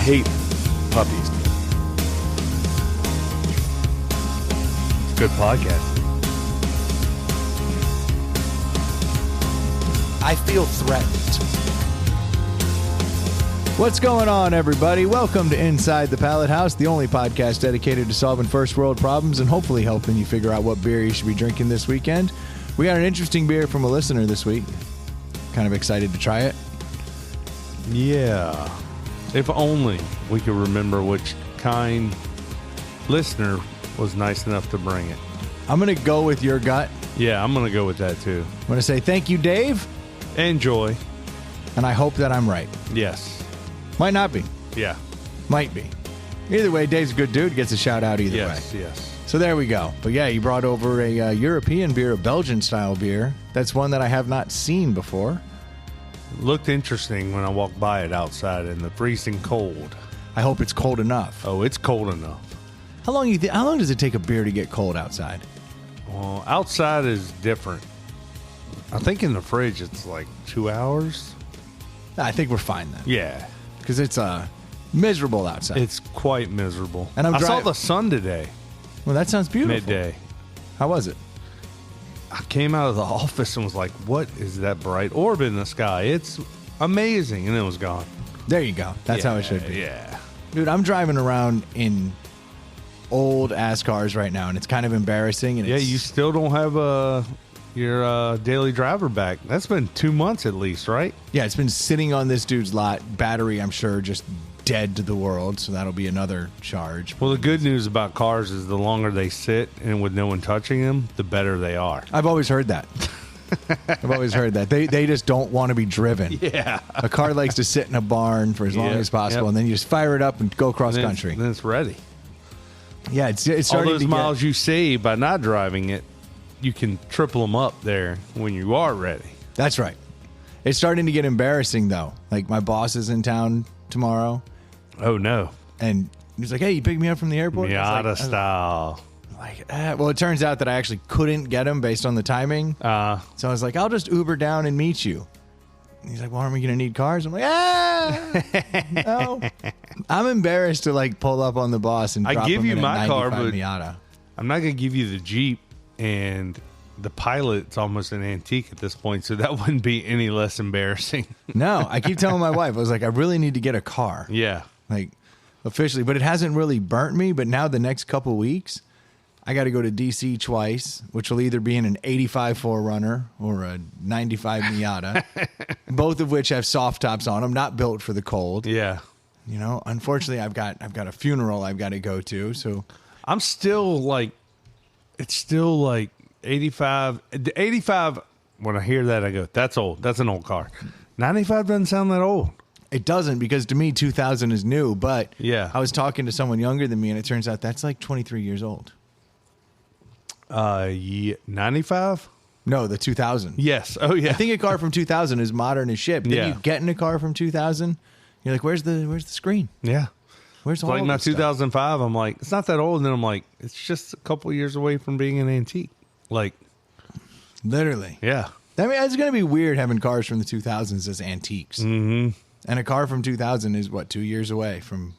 hate puppies. It's good podcast. I feel threatened. What's going on, everybody? Welcome to Inside the Pallet House, the only podcast dedicated to solving first world problems and hopefully helping you figure out what beer you should be drinking this weekend. We got an interesting beer from a listener this week. Kind of excited to try it. Yeah. If only we could remember which kind listener was nice enough to bring it. I'm going to go with your gut. Yeah, I'm going to go with that too. I'm going to say thank you, Dave, Enjoy. and I hope that I'm right. Yes. Might not be. Yeah. Might be. Either way, Dave's a good dude. Gets a shout out either way. Yes. So there we go. But yeah, you brought over a European beer, a Belgian-style beer. That's one that I have not seen before. Looked interesting when I walked by it outside in the freezing cold. I hope it's cold enough. Oh, it's cold enough. How long does it take a beer to get cold outside? Well, outside is different. I think in the fridge it's like 2 hours. I think we're fine then. Yeah. Because it's miserable outside. It's quite miserable. And I saw the sun today, Well, that sounds beautiful. midday. How was it? I came out of the office and was like, what is that bright orb in the sky? It's amazing. And it was gone. There you go. That's how it should be. Yeah. Dude, I'm driving around in old-ass cars right now, and it's kind of embarrassing. And Yeah, it's, you still don't have your daily driver back. That's been 2 months at least, right? Yeah, it's been sitting on this dude's lot. Battery, I'm sure, just dead to the world, so that'll be another charge. Well, the good news about cars is the longer they sit and with no one touching them, the better they are. I've always heard that. I've always heard that. They just don't want to be driven. Yeah. A car likes to sit in a barn for as long Yeah, as possible, yep. and then you just fire it up and go cross country. Then it's ready. Yeah, it's All starting those to miles you save by not driving it, you can triple them up there when you are ready. That's right. It's starting to get embarrassing, though. Like, my boss is in town tomorrow, Oh, no. and he's like, hey, you pick me up from the airport? Miata style. Well, it turns out that I actually couldn't get him based on the timing. So I was like, I'll just Uber down and meet you. And he's like, well, aren't we going to need cars? I'm like, no. I'm embarrassed to, like, pull up on the boss and I drop give him you in a my car, 95 but- Miata. I'm not going to give you the Jeep, and the Pilot's almost an antique at this point, so that wouldn't be any less embarrassing. No, I keep telling my wife, I was like, I really need to get a car. Yeah. Like, officially. But it hasn't really burnt me. But now the next couple weeks, I got to go to DC twice, which will either be in an 85 4Runner or a 95 Miata, both of which have soft tops on them, not built for the cold. Yeah. You know, unfortunately, I've got a funeral I've got to go to. So I'm still like, it's still like 85. 85, when I hear that, I go, that's old. That's an old car. 95 doesn't sound that old. it doesn't, because to me, 2000 is new. But Yeah. I was talking to someone younger than me, and it turns out that's like 23 years old. Yeah, 95? No, the 2000. Yes. Oh, yeah. I think a car from 2000 is modern as shit. Then Yeah. you get in a car from 2000, you're like, where's the screen? Yeah. Where's all Like my this stuff? 2005, I'm like, it's not that old. And then I'm like, it's just a couple years away from being an antique. Like, Literally. yeah. I mean, it's going to be weird having cars from the 2000s as antiques. Mm-hmm. And a car from 2000 is, what, 2 years away from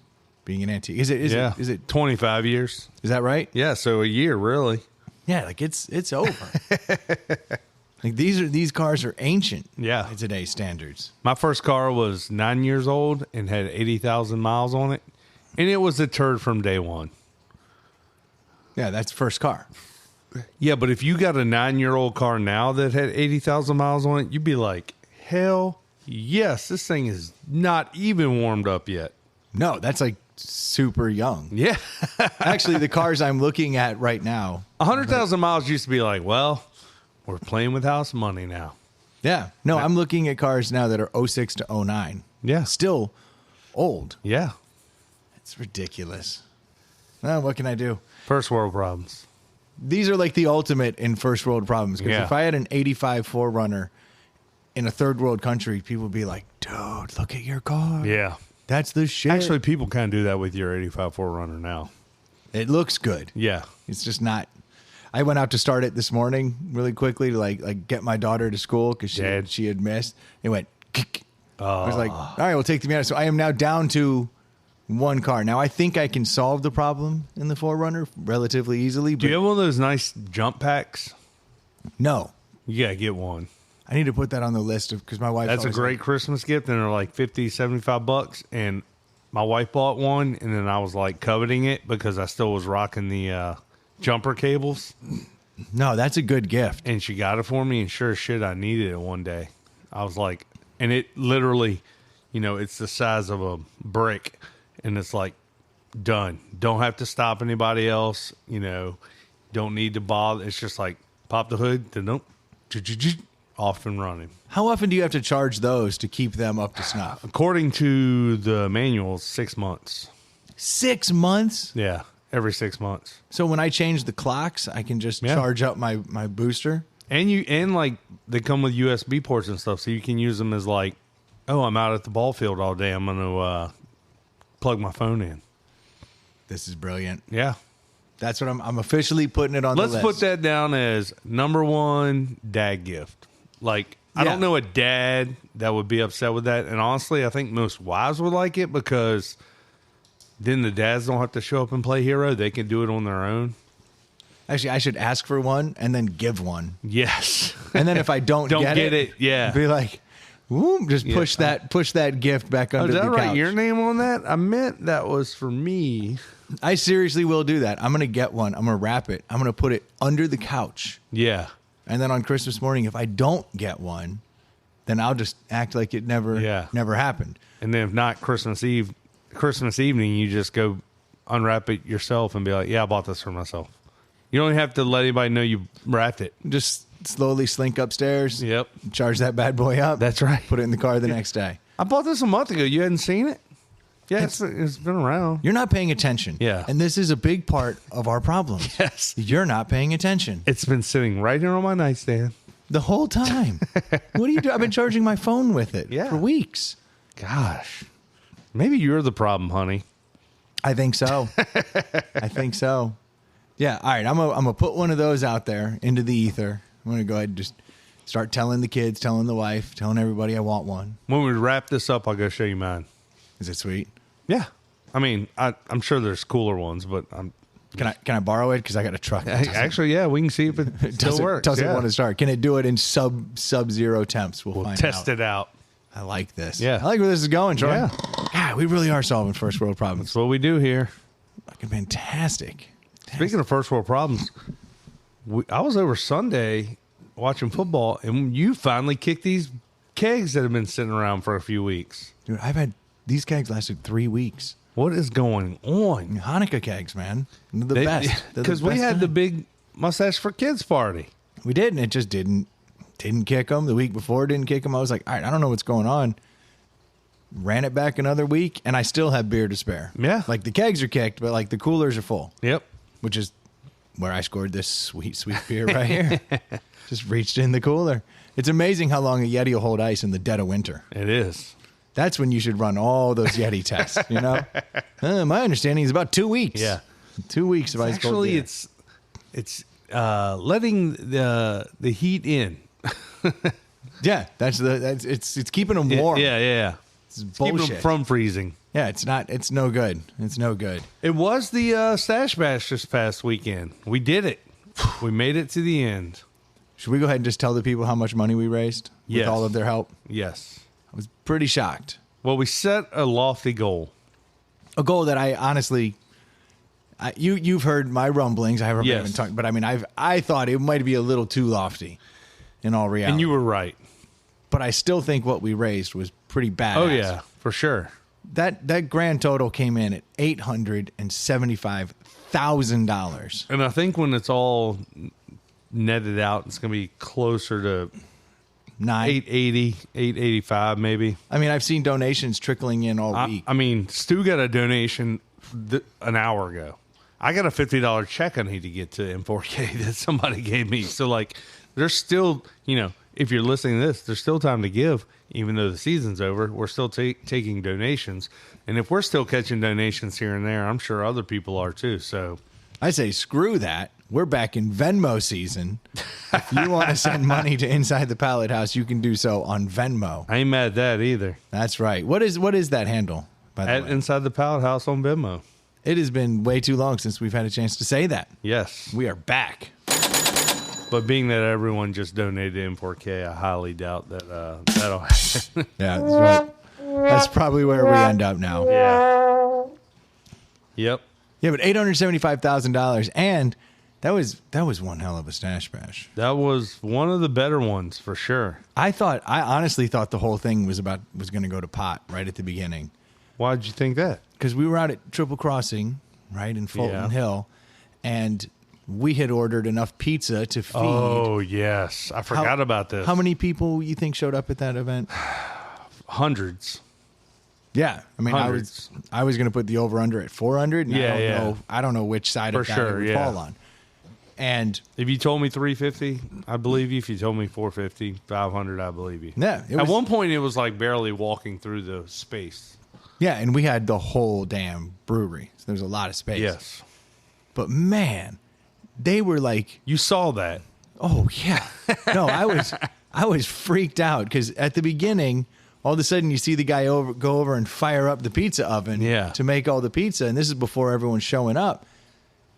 being an antique? Is it 25 years? Is that right? Yeah, so a year, really. Yeah, like it's over. Like these cars are ancient. Yeah. By today's standards. My first car was 9 years old and had 80,000 miles on it. And it was a turd from day one. Yeah, that's first car. Yeah, but if you got a 9-year-old car now that had 80,000 miles on it, you'd be like, hell yes, this thing is not even warmed up yet. No, that's like super young. Yeah. Actually, the cars I'm looking at right now. 100,000 miles used to be like, well, we're playing with house money now. Yeah. No, I'm looking at cars now that are 06 to 09. Yeah. Still old. Yeah. It's ridiculous. Well, what can I do? First world problems. These are like the ultimate in first world problems. Because Yeah. if I had an 85 4Runner in a third world country, people would be like, dude, look at your car. Yeah. That's the shit. Actually, people kind of do that with your 85 4Runner now. it looks good. Yeah. It's just not. I went out to start it this morning really quickly to like get my daughter to school because she had missed. It went. I was like, all right, we'll take the Miata. So I am now down to One car. Now, I think I can solve the problem in the 4Runner relatively easily. But Do you have one of those nice jump packs? no, You gotta get one. I need to put that on the list because my wife. That's a great Christmas gift, and they're like 50, 75 bucks. And my wife bought one, and then I was like coveting it because I still was rocking the jumper cables. No, that's a good gift. And she got it for me, and sure as shit, I needed it one day. I was like, and it literally, it's the size of a brick, and it's like done. Don't have to stop anybody else. Don't need to bother. It's just like pop the hood, then off and running. How often do you have to charge those to keep them up to snuff? According to the manual, 6 months. 6 months? Yeah, every 6 months. So when I change the clocks, I can just charge up my booster? And like they come with USB ports and stuff, so you can use them as like, oh, I'm out at the ball field all day. I'm going to plug my phone in. This is brilliant. Yeah. That's what I'm officially putting it on the list. Let's put that down as number one dad gift. Like, I don't know a dad that would be upset with that. And honestly, I think most wives would like it because then the dads don't have to show up and play hero. They can do it on their own. Actually, I should ask for one and then give one. Yes. And then if I don't get it, yeah. Be like, whoop, just push that gift back under the couch. Is that right? Your name on that? I meant that was for me. I seriously will do that. I'm going to get one. I'm going to wrap it. I'm going to put it under the couch. Yeah. And then on Christmas morning, if I don't get one, then I'll just act like it never happened. And then if not Christmas evening, you just go unwrap it yourself and be like, yeah, I bought this for myself. You don't have to let anybody know you wrapped it. Just slowly slink upstairs. Yep. Charge that bad boy up. That's right. Put it in the car the next day. I bought this a month ago. You hadn't seen it? Yeah, it's been around. You're not paying attention. Yeah. And this is a big part of our problem. Yes. You're not paying attention. It's been sitting right here on my nightstand. The whole time. What do you do? I've been charging my phone with it for weeks. Gosh. Maybe you're the problem, honey. I think so. I think so. Yeah. All right. I'm gonna put one of those out there into the ether. I'm going to go ahead and just start telling the kids, telling the wife, telling everybody I want one. When we wrap this up, I'll go show you mine. Is it sweet? Yeah. I mean, I'm sure there's cooler ones, but Can I borrow it? Because I got a truck. Actually, yeah, we can see if it still works. Doesn't want to start. Can it do it in sub-zero temps? We'll find test out. it out. I like this. Yeah. I like where this is going, Troy. Yeah. God, we really are solving first world problems. That's what we do here. Fucking fantastic. Speaking of first world problems, I was over Sunday watching football, and you finally kicked these kegs that have been sitting around for a few weeks. Dude, these kegs lasted 3 weeks. What is going on? Hanukkah kegs, man. They're the best. Because we had the big Mustache for Kids party. We did, and it just didn't kick them. The week before didn't kick them. I was like, all right, I don't know what's going on. Ran it back another week, and I still have beer to spare. Yeah. Like the kegs are kicked, but like the coolers are full. Yep. Which is where I scored this sweet, sweet beer right here. Just reached in the cooler. It's amazing how long a Yeti will hold ice in the dead of winter. It is. That's when you should run all those Yeti tests, you know? My understanding is about 2 weeks. Yeah. 2 weeks of ice cold beer. It's letting the heat in. Yeah, it's keeping them warm. Yeah. It's Keeping bullshit. them from freezing. Yeah, it's no good. It's no good. It was the Stash Bash this past weekend. We did it. We made it to the end. Should we go ahead and just tell the people how much money we raised with Yes. all of their help? Yes. I was pretty shocked. Well, we set a lofty goal. A goal that I honestly, you've heard my rumblings. I haven't Yes. even talked, but I mean, I thought it might be a little too lofty in all reality. And you were right. But I still think what we raised was pretty badass. Oh, yeah, for sure. That grand total came in at $875,000. And I think when it's all netted out, it's going to be closer to 880, 885 maybe. I mean, I've seen donations trickling in all week. I mean, Stu got a donation an hour ago. I got a $50 check I need to get to M4K that somebody gave me. So, like, there's still, if you're listening to this, there's still time to give, even though the season's over. We're still taking donations. And if we're still catching donations here and there, I'm sure other people are too. So I say, screw that. We're back in Venmo season. If you want to send money to Inside the Pallet House, you can do so on Venmo. I ain't mad at that either. That's right. What is that handle? by the At way. Inside the Pallet House on Venmo. It has been way too long since we've had a chance to say that. Yes. We are back. But being that everyone just donated to M4K, I highly doubt that that'll happen. Yeah, that's probably where we end up now. Yeah. Yep. Yeah, but $875,000, and that was one hell of a stash bash. That was one of the better ones for sure. I honestly thought the whole thing was going to go to pot right at the beginning, Why'd you think that? because we were out at Triple Crossing, right in Fulton Yeah. Hill, and we had ordered enough pizza to feed. Oh, yes. I forgot about this. How many people you think showed up at that event? Hundreds. Yeah, I mean, Hundreds. I was going to put the over under at 400. And Yeah, I don't know which side For of that sure, it would yeah. fall on. And If you told me 350, I believe you. If you told me 450, 500, I believe you. yeah, it At was, one point, it was like barely walking through the space. yeah, and we had the whole damn brewery, so there was a lot of space. Yes. But man, they were like, You saw that. oh yeah, no, I was freaked out because at the beginning, all of a sudden you see the guy go over and fire up the pizza oven, Yeah. to make all the pizza, and this is before everyone's showing up,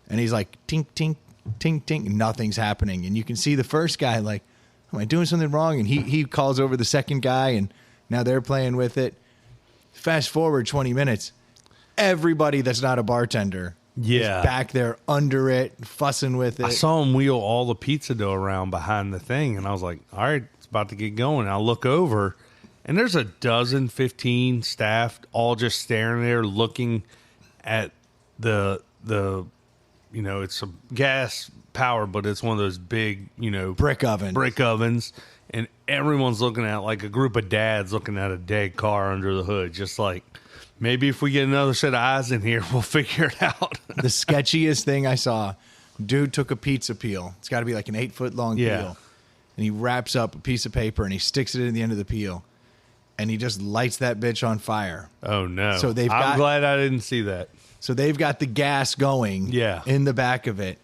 and he's like, tink tink tink tink, nothing's happening, and you can see the first guy like, am I doing something wrong? And he calls over the second guy, and now they're playing with it. Fast forward 20 minutes, everybody that's not a bartender Yeah. is back there under it, fussing with it. I saw him wheel all the pizza dough around behind the thing, and I was like, all right, it's about to get going. I look over, and there's 15 staff all just staring there looking at the it's a gas power, but it's one of those big, brick oven. brick ovens, and everyone's looking at like a group of dads looking at a dead car under the hood, just like, maybe if we get another set of eyes in here, we'll figure it out. The sketchiest thing I saw, dude took a pizza peel. It's got to be like an 8-foot long Yeah. peel. And he wraps up a piece of paper and he sticks it in the end of the peel. And he just lights that bitch on fire. Oh no! So they've I'm got- glad I didn't see that. So they've got the gas going, Yeah. in the back of it.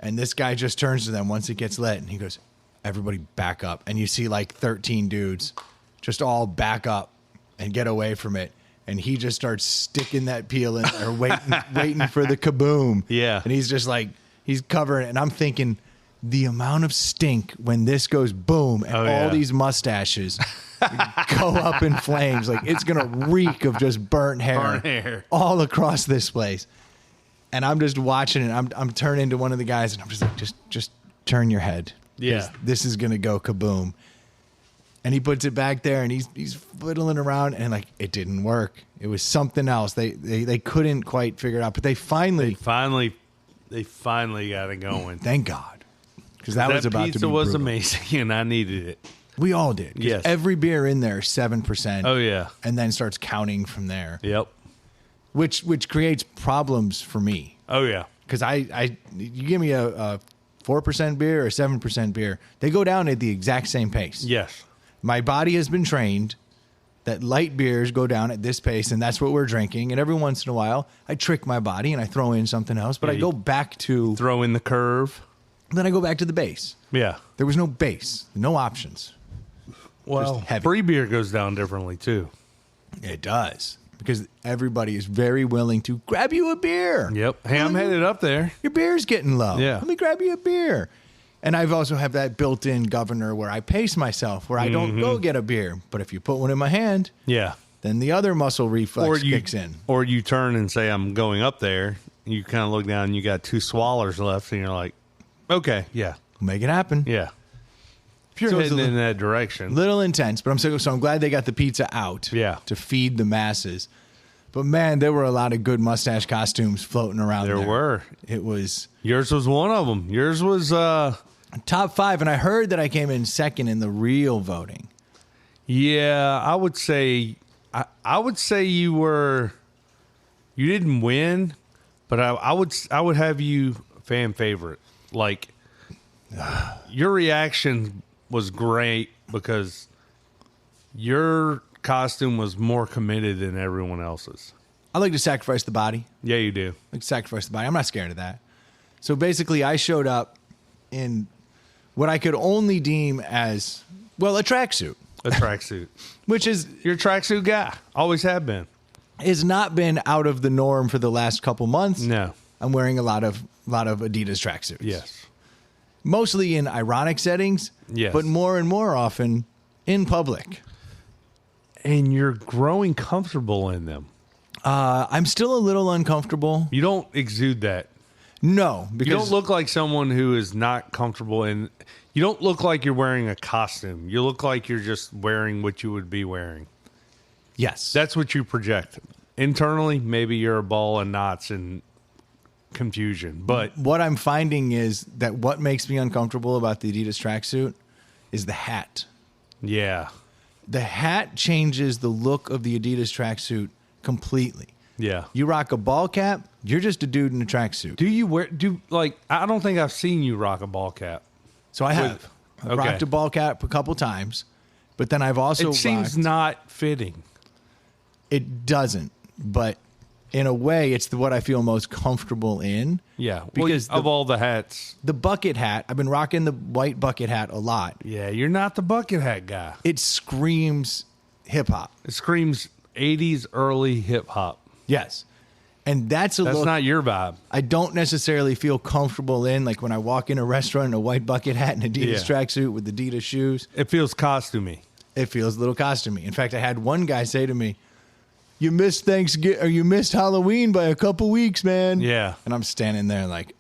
And this guy just turns to them once it gets lit and he goes, everybody back up. And you see like 13 dudes just all back up and get away from it. And he just starts sticking that peel in there, waiting for the kaboom. Yeah. And he's just like, he's covering it. And I'm thinking, the amount of stink when this goes boom and Oh, all yeah. these mustaches go up in flames. Like, it's going to reek of just burnt hair, Burnt hair. all across this place. And I'm just watching it. I'm turning to one of the guys and I'm just like, just turn your head. Yeah. This is going to go kaboom. And he puts it back there and he's fiddling around and like, it didn't work. It was something else. They couldn't quite figure it out, but they finally, They finally got it going. thank God. Because that was about to be pizza was brutal. amazing, and I needed it. We all did. 'Cause Yes. every beer in there is 7%. Oh yeah. And then starts counting from there, Yep. which creates problems for me. Oh yeah. Because you give me a 4% beer or a 7% beer, they go down at the exact same pace. Yes. My body has been trained that light beers go down at this pace, and that's what we're drinking. And every once in a while, I trick my body and I throw in something else, but Yeah, I go back to, Throw in the curve. then I go back to the base. Yeah. There was no base, no options. Well, heavy. free beer goes down differently too. It does. Because everybody is very willing to grab you a beer. Yep. Hey, I'm headed up there. Your beer's getting low. Yeah. Let me grab you a beer. And I've also have that built-in governor where I pace myself, where I don't go get a beer. But if you put one in my hand, Yeah. then the other muscle reflex kicks in. Or you turn and say, I'm going up there. You kind of look down and you got 2 swallers left, and you're like, okay, yeah. Make it happen. Yeah. If you're So it's heading a in that direction. Little intense, but I'm glad they got the pizza out. Yeah. To feed the masses. But man, there were a lot of good mustache costumes floating around there. There were. It was Yours was one of them. Yours was, top 5, and I heard that I came in second in the real voting. yeah, I would say you didn't win, but I would have you fan favorite. Like, your reaction was great because your costume was more committed than everyone else's. I like to sacrifice the body. Yeah, you do. I like to sacrifice the body. I'm not scared of that. So basically, I showed up in what I could only deem as, well, a tracksuit, A tracksuit. which is, You're a tracksuit guy. Always have been. has not been out of the norm for the last couple months. No. I'm wearing a lot of Adidas tracksuits. Yes. Mostly in ironic settings. Yes. But more and more often in public. And you're growing comfortable in them. I'm still a little uncomfortable. You don't exude that. No, You because don't look like someone who is not comfortable in. You don't look like you're wearing a costume. You look like you're just wearing what you would be wearing. yes, That's what you project. Internally, maybe you're a ball of knots and confusion. But what I'm finding is that what makes me uncomfortable about the Adidas tracksuit is the hat. yeah. The hat changes the look of the Adidas tracksuit completely. Yeah. You rock a ball cap, you're just a dude in a tracksuit. Do you wear I don't think I've seen you rock a ball cap. So I have. I've okay. rocked a ball cap a couple times, but then I've also It seems rocked- not fitting. It doesn't, but in a way, it's what I feel most comfortable in. Yeah. Because of all the hats. The bucket hat, I've been rocking the white bucket hat a lot. Yeah, you're not the bucket hat guy. It screams hip hop. It screams 80s early hip hop. Yes. And that's a That's look not your vibe. I don't necessarily feel comfortable in, like when I walk in a restaurant in a white bucket hat and Adidas Yeah. tracksuit with Adidas shoes. It feels costumey. It feels a little costumey. In fact, I had one guy say to me, "You missed Thanksgiving, or you missed Halloween by a couple weeks, man." Yeah. And I'm standing there like,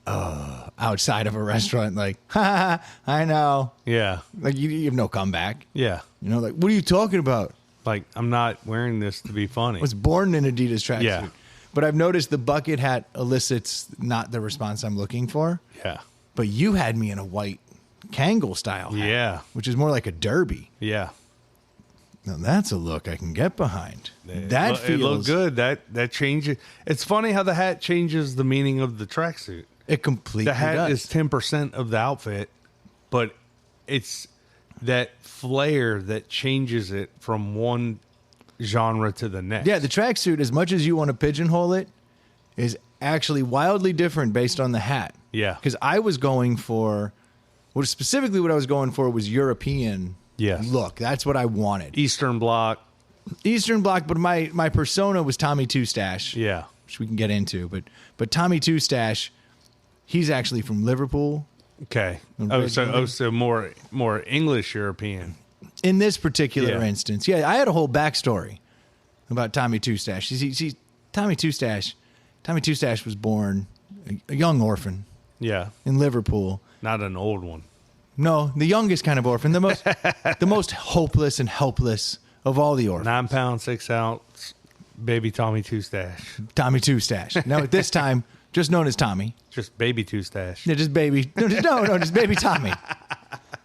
outside of a restaurant, like, ha, I know. Yeah. Like you have no comeback. Yeah. You know, like, what are you talking about? Like, I'm not wearing this to be funny. I was born in Adidas tracksuit. Yeah. But I've noticed the bucket hat elicits not the response I'm looking for. Yeah. But you had me in a white Kangol style hat, Yeah. which is more like a derby. Yeah. Now that's a look I can get behind. That It feels looked good. That changes. It's funny how the hat changes the meaning of the tracksuit. It completely The hat does. is 10% of the outfit, but it's that flair that changes it from one genre to the next. Yeah, the tracksuit, as much as you want to pigeonhole it, is actually wildly different based on the hat. Yeah. Because I was going for, well, specifically what I was going for was European Yes. look. That's what I wanted. Eastern Bloc. Eastern Bloc, but my persona was Tommy Two Stash. Yeah. Which we can get into. But Tommy Two Stash, he's actually from Liverpool. Okay. Originally. So more English European. In this particular Yeah. instance, yeah, I had a whole backstory about Tommy Two Stash. See, Tommy Two Stash was born a young orphan Yeah. in Liverpool. Not an old one. No, the youngest kind of orphan, the most hopeless and helpless of all the orphans. 9 pound, 6 ounce, baby Tommy Two Stash. Tommy Two Stash. Now at this time, just known as Tommy. Just baby Two Stash. Yeah, just baby. No, just baby Tommy.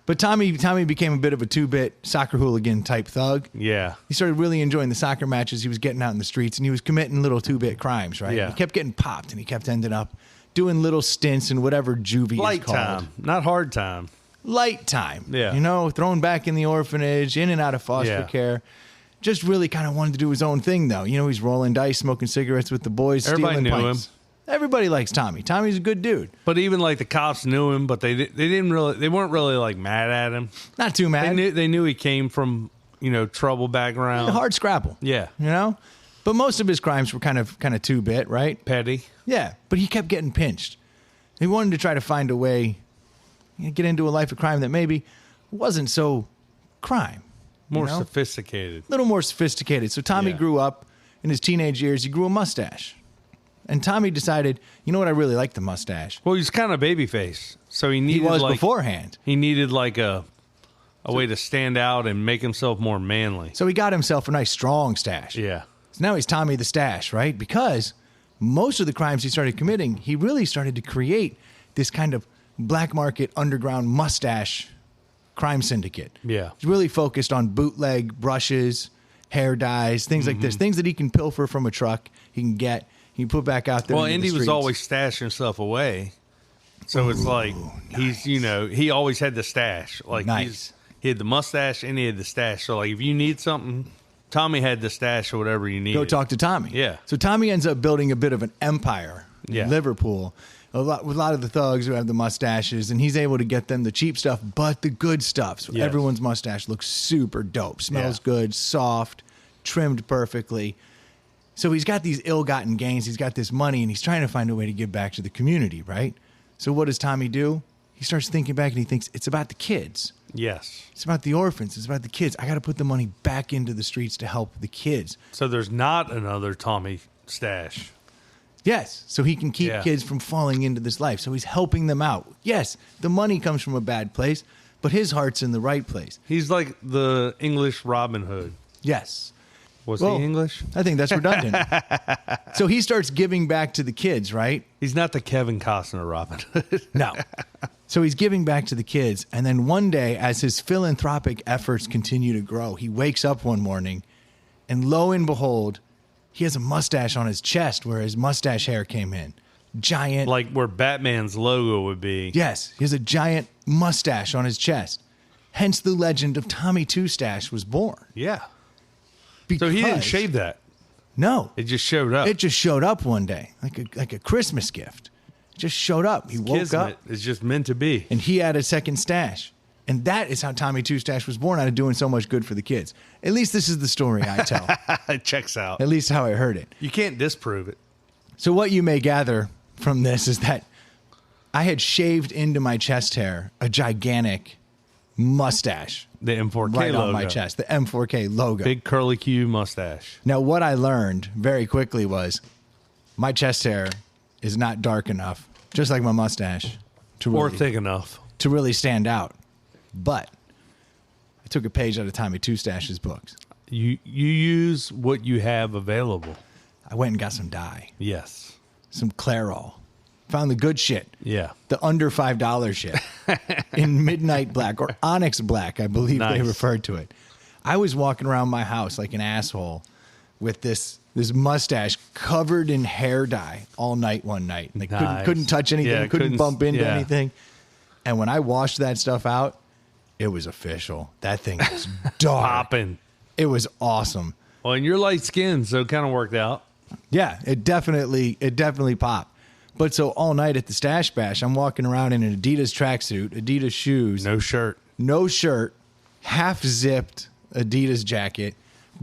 But Tommy became a bit of a two-bit soccer hooligan type thug. Yeah. He started really enjoying the soccer matches. He was getting out in the streets, and he was committing little two-bit crimes, right? Yeah. He kept getting popped, and he kept ending up doing little stints in whatever juvie Light is called. time, not hard time. Light time. Yeah. You know, thrown back in the orphanage, in and out of foster Yeah. care. Just really kind of wanted to do his own thing, though. You know, he's rolling dice, smoking cigarettes with the boys, Everybody stealing knew pints. Everybody likes Tommy. Tommy's a good dude. But even like the cops knew him, but they weren't really like mad at him. Not too mad. They knew he came from trouble background. Hard scrapple. Yeah. You know? But most of his crimes were kind of two-bit, right? Petty. Yeah, but he kept getting pinched. He wanted to try to find a way, get into a life of crime that maybe wasn't so crime. More you know? sophisticated. A little more sophisticated. So Tommy Yeah. grew up in his teenage years. He grew a mustache. And Tommy decided, you know what, I really like the mustache. Well, he's kind of babyface, so he He needed was like beforehand. he needed like a way to stand out and make himself more manly. So he got himself a nice strong stash. Yeah. So now he's Tommy the Stash, right? Because most of the crimes he started committing, he really started to create this kind of black market underground mustache crime syndicate. Yeah. He's really focused on bootleg brushes, hair dyes, things like Mm-hmm. this, things that he can pilfer from a truck, he can get, he can put back out there. Well, into the Indy was streets. always stashing stuff away, so it's like he's he always had the stash. Like Nice. he had the mustache and he had the stash. So like if you need something, Tommy had the stash or whatever you need. Go talk to Tommy. Yeah. So Tommy ends up building a bit of an empire in Yeah. Liverpool. With a lot of the thugs who have the mustaches, and he's able to get them the cheap stuff, but the good stuff. So Yes. everyone's mustache looks super dope, smells Yeah. good, soft, trimmed perfectly. So he's got these ill-gotten gains. He's got this money, and he's trying to find a way to give back to the community, right? So what does Tommy do? He starts thinking back, and he thinks it's about the kids. Yes. It's about the orphans. It's about the kids. I got to put the money back into the streets to help the kids. So there's not another Tommy stash. Yes, so he can keep kids from falling into this life. So he's helping them out. Yes, the money comes from a bad place, but his heart's in the right place. He's like the English Robin Hood. Yes. Was Well, he English? I think that's redundant. So he starts giving back to the kids, right? He's not the Kevin Costner Robin Hood. No. So he's giving back to the kids. And then one day, as his philanthropic efforts continue to grow, he wakes up one morning and lo and behold, he has a mustache on his chest where his mustache hair came in. Giant. Like where Batman's logo would be. Yes, he has a giant mustache on his chest. Hence the legend of Tommy Two Stash was born. Yeah. So he didn't shave that. No. It just showed up. It just showed up one day, like a Christmas gift. It just showed up. He woke up. It's just meant to be. And he had a second stash. And that is how Tommy Two Stash was born, out of doing so much good for the kids. At least this is the story I tell. It checks out. At least how I heard it. You can't disprove it. So what you may gather from this is that I had shaved into my chest hair a gigantic mustache The M4K right logo. on my chest, the M4K logo. Big curly Q mustache. Now, what I learned very quickly was my chest hair is not dark enough, just like my mustache, Or thick enough. to really stand out. But I took a page out of Tommy Two Stash's books. You use what you have available. I went and got some dye, Yes. some Clairol, found the good shit, Yeah. the under $5 shit in midnight black or onyx black, I believe they Nice. referred to it. I was walking around my house like an asshole with this mustache covered in hair dye all night one night. Like Nice. couldn't touch anything, Yeah, couldn't bump into yeah. anything. And when I washed that stuff out, it was official. That thing was dark. Popping. It was awesome. Well, and you're light skinned, so it kind of worked out. Yeah, it definitely popped. But so all night at the Stash Bash, I'm walking around in an Adidas tracksuit, Adidas shoes, No shirt. no shirt, half zipped Adidas jacket,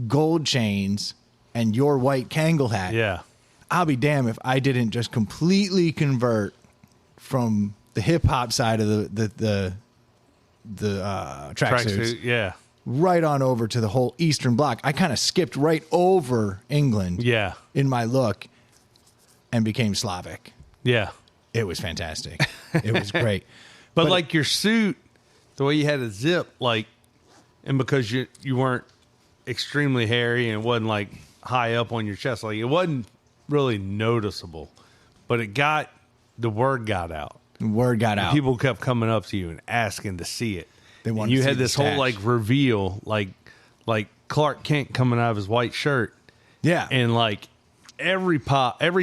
gold chains, and your white Kangol hat. Yeah. I'll be damned if I didn't just completely convert from the hip hop side of the tracksuits Tracksuit. Yeah. right on over to the whole Eastern Bloc. I kind of skipped right over England Yeah. in my look and became Slavic. Yeah. It was fantastic. It was great. But like your suit, the way you had it zip, like, and because you weren't extremely hairy and it wasn't like high up on your chest, like it wasn't really noticeable, but the word got out. The word got out. People kept coming up to you and asking to see it. They wanted And you to see had the this whole stash. like reveal, like Clark Kent coming out of his white shirt, Yeah. and like every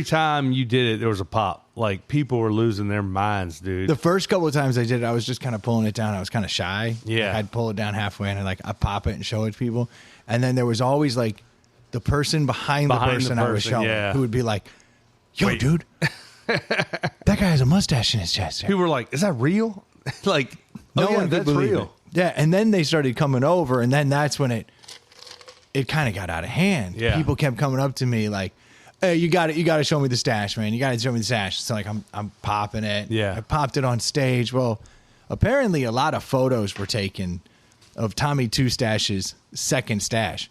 time you did it, there was a pop. Like people were losing their minds, dude. The first couple of times I did it, I was just kind of pulling it down. I was kind of shy. Yeah. Like, I'd pull it down halfway and I'd pop it and show it to people. And then there was always like the person behind the person I was showing yeah. who would be like, yo, Wait. dude, that guy has a mustache in his chest. People were like, "Is that real?" Like, No oh, yeah, one could that's believe real. it. Yeah, and then they started coming over, and then that's when it kind of got out of hand. Yeah. People kept coming up to me like, "Hey, you got to show me the stash, man. You got to show me the stash." So like I'm popping it. Yeah. I popped it on stage. Well, apparently a lot of photos were taken of Tommy Two Stash's second stash,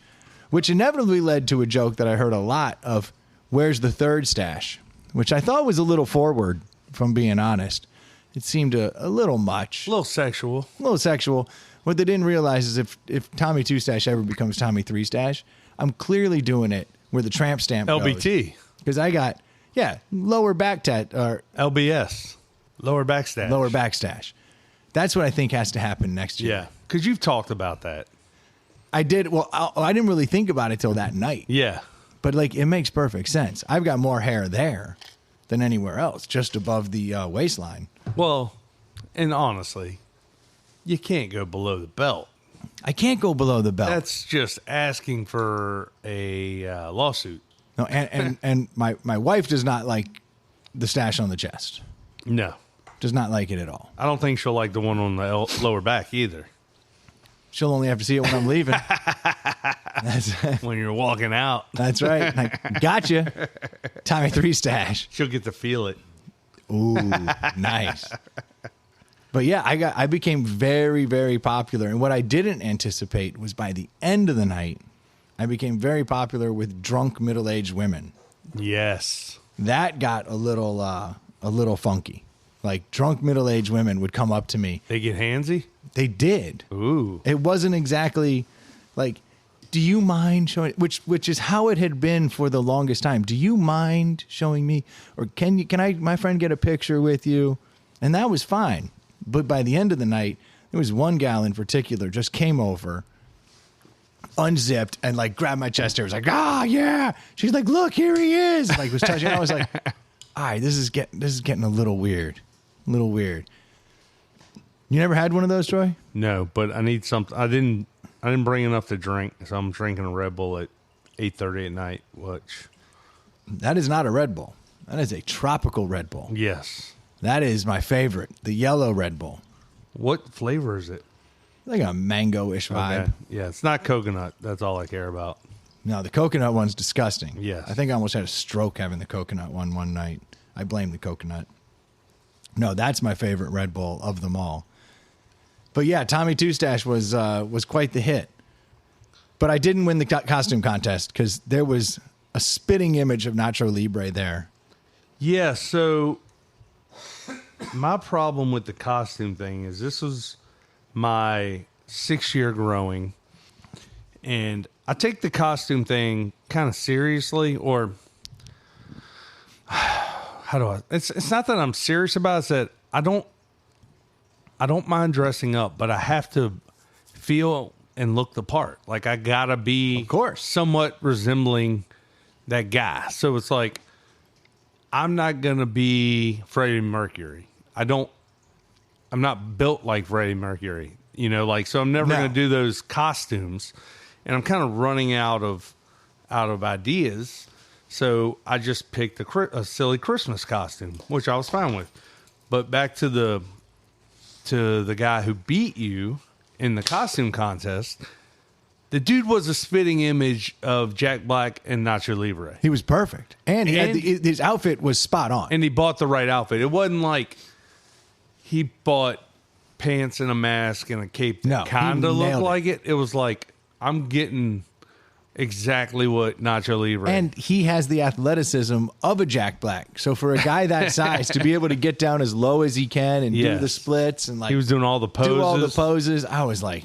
which inevitably led to a joke that I heard a lot of, "Where's the third stash?" Which I thought was a little forward, if I'm being honest. It seemed a little much. A little sexual. A little sexual. What they didn't realize is if Tommy Two Stash ever becomes Tommy Three Stash, I'm clearly doing it where the tramp stamp LBT. Because I got, lower back or LBS. Lower back stash. lower back stash. That's what I think has to happen next year. Yeah. Because you've talked about that. I did. Well, I didn't really think about it till that night. Yeah. But like, it makes perfect sense. I've got more hair there than anywhere else, just above the waistline. Well, and honestly, you can't go below the belt. I can't go below the belt. That's just asking for a lawsuit. No, and my wife does not like the stash on the chest. No. Does not like it at all. I don't think she'll like the one on the lower back either. She'll only have to see it when I'm leaving. That's when you're walking out. that's right. Like, gotcha. Tommy 3 stash. She'll get to feel it. Ooh, nice. But yeah, I became very, very popular. And what I didn't anticipate was by the end of the night, I became very popular with drunk middle-aged women. Yes. That got a little funky. Like drunk middle-aged women would come up to me. They get handsy? They did. Ooh. It wasn't exactly like, do you mind showing, which is how it had been for the longest time. Do you mind showing me, or can I, my friend, get a picture with you? And that was fine. But by the end of the night, there was one gal in particular just came over, unzipped, and like grabbed my chest hair. Was like, yeah. She's like, look, here he is. Like was touching. I was like, all right, this is getting a little weird. A little weird. You never had one of those, Troy? No, but I need something. I didn't bring enough to drink, so I'm drinking a Red Bull at 8:30 at night, which... That is not a Red Bull. That is a tropical Red Bull. Yes. That is my favorite, the yellow Red Bull. What flavor is it? Like a mango-ish vibe. Okay. Yeah, it's not coconut. That's all I care about. No, the coconut one's disgusting. Yes. I think I almost had a stroke having the coconut one night. I blame the coconut. No, that's my favorite Red Bull of them all. But yeah, Tommy Two Stash was quite the hit. But I didn't win the costume contest because there was a spitting image of Nacho Libre there. Yeah, so my problem with the costume thing is this was my 6th year growing, and I take the costume thing kind of seriously, or how do I? It's not that I'm serious about it, it's that I don't mind dressing up, but I have to feel and look the part. Like I gotta be, of course, somewhat resembling that guy. So it's like I'm not gonna be Freddie Mercury. I'm not built like Freddie Mercury. You know, like so I'm never gonna do those costumes, and I'm kind of running out of ideas. So I just picked a silly Christmas costume, which I was fine with. But back to the guy who beat you in the costume contest, the dude was a spitting image of Jack Black and Nacho Libre. He was perfect. And his outfit was spot on. And he bought the right outfit. It wasn't like he bought pants and a mask and a cape that kind of looked like it. It was like, I'm getting exactly what Nacho Libre. And he has the athleticism of a Jack Black. So for a guy that size to be able to get down as low as he can and do the splits and like he was doing all the poses. I was like,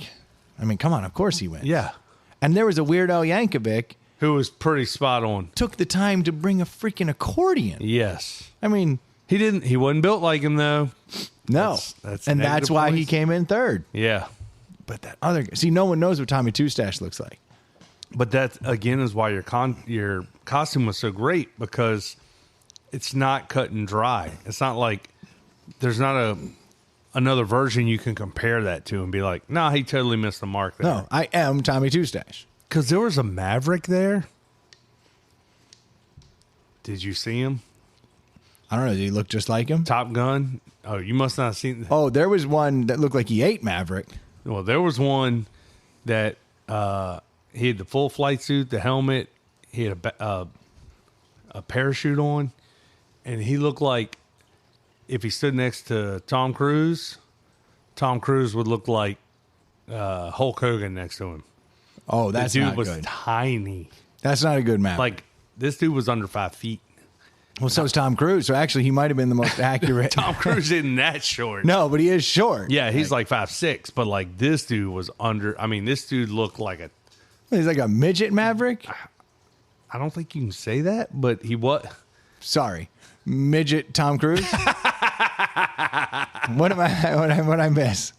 I mean, come on, of course he wins. Yeah. And there was a Weird Al Yankovic who was pretty spot on. Took the time to bring a freaking accordion. Yes. I mean, he wasn't built like him though. No. That's why he came in third. Yeah. But that other, see, no one knows what Tommy Two Stash looks like. But that again is why your costume was so great, because it's not cut and dry. It's not like there's not another version you can compare that to and be like, nah, he totally missed the mark there. No, I am Tommy Two Stash. Because there was a Maverick there. Did you see him? I don't know. Did he look just like him? Top Gun. Oh, you must not have seen. Oh, there was one that looked like he ate Maverick. Well, there was one that he had the full flight suit, the helmet, he had a parachute on, and he looked like if he stood next to Tom Cruise would look like Hulk Hogan next to him. Oh, that's the dude not was good. tiny. That's not a good Maverick. Like this dude was under 5 feet. Well, so is Tom Cruise. So actually, he might have been the most accurate. Tom Cruise isn't that short. No, but he is short. Yeah, he's like 5'6", but like this dude was under. I mean, this dude looked like he's like a midget Maverick. I don't think you can say that, but he was. Sorry, midget Tom Cruise. What I miss?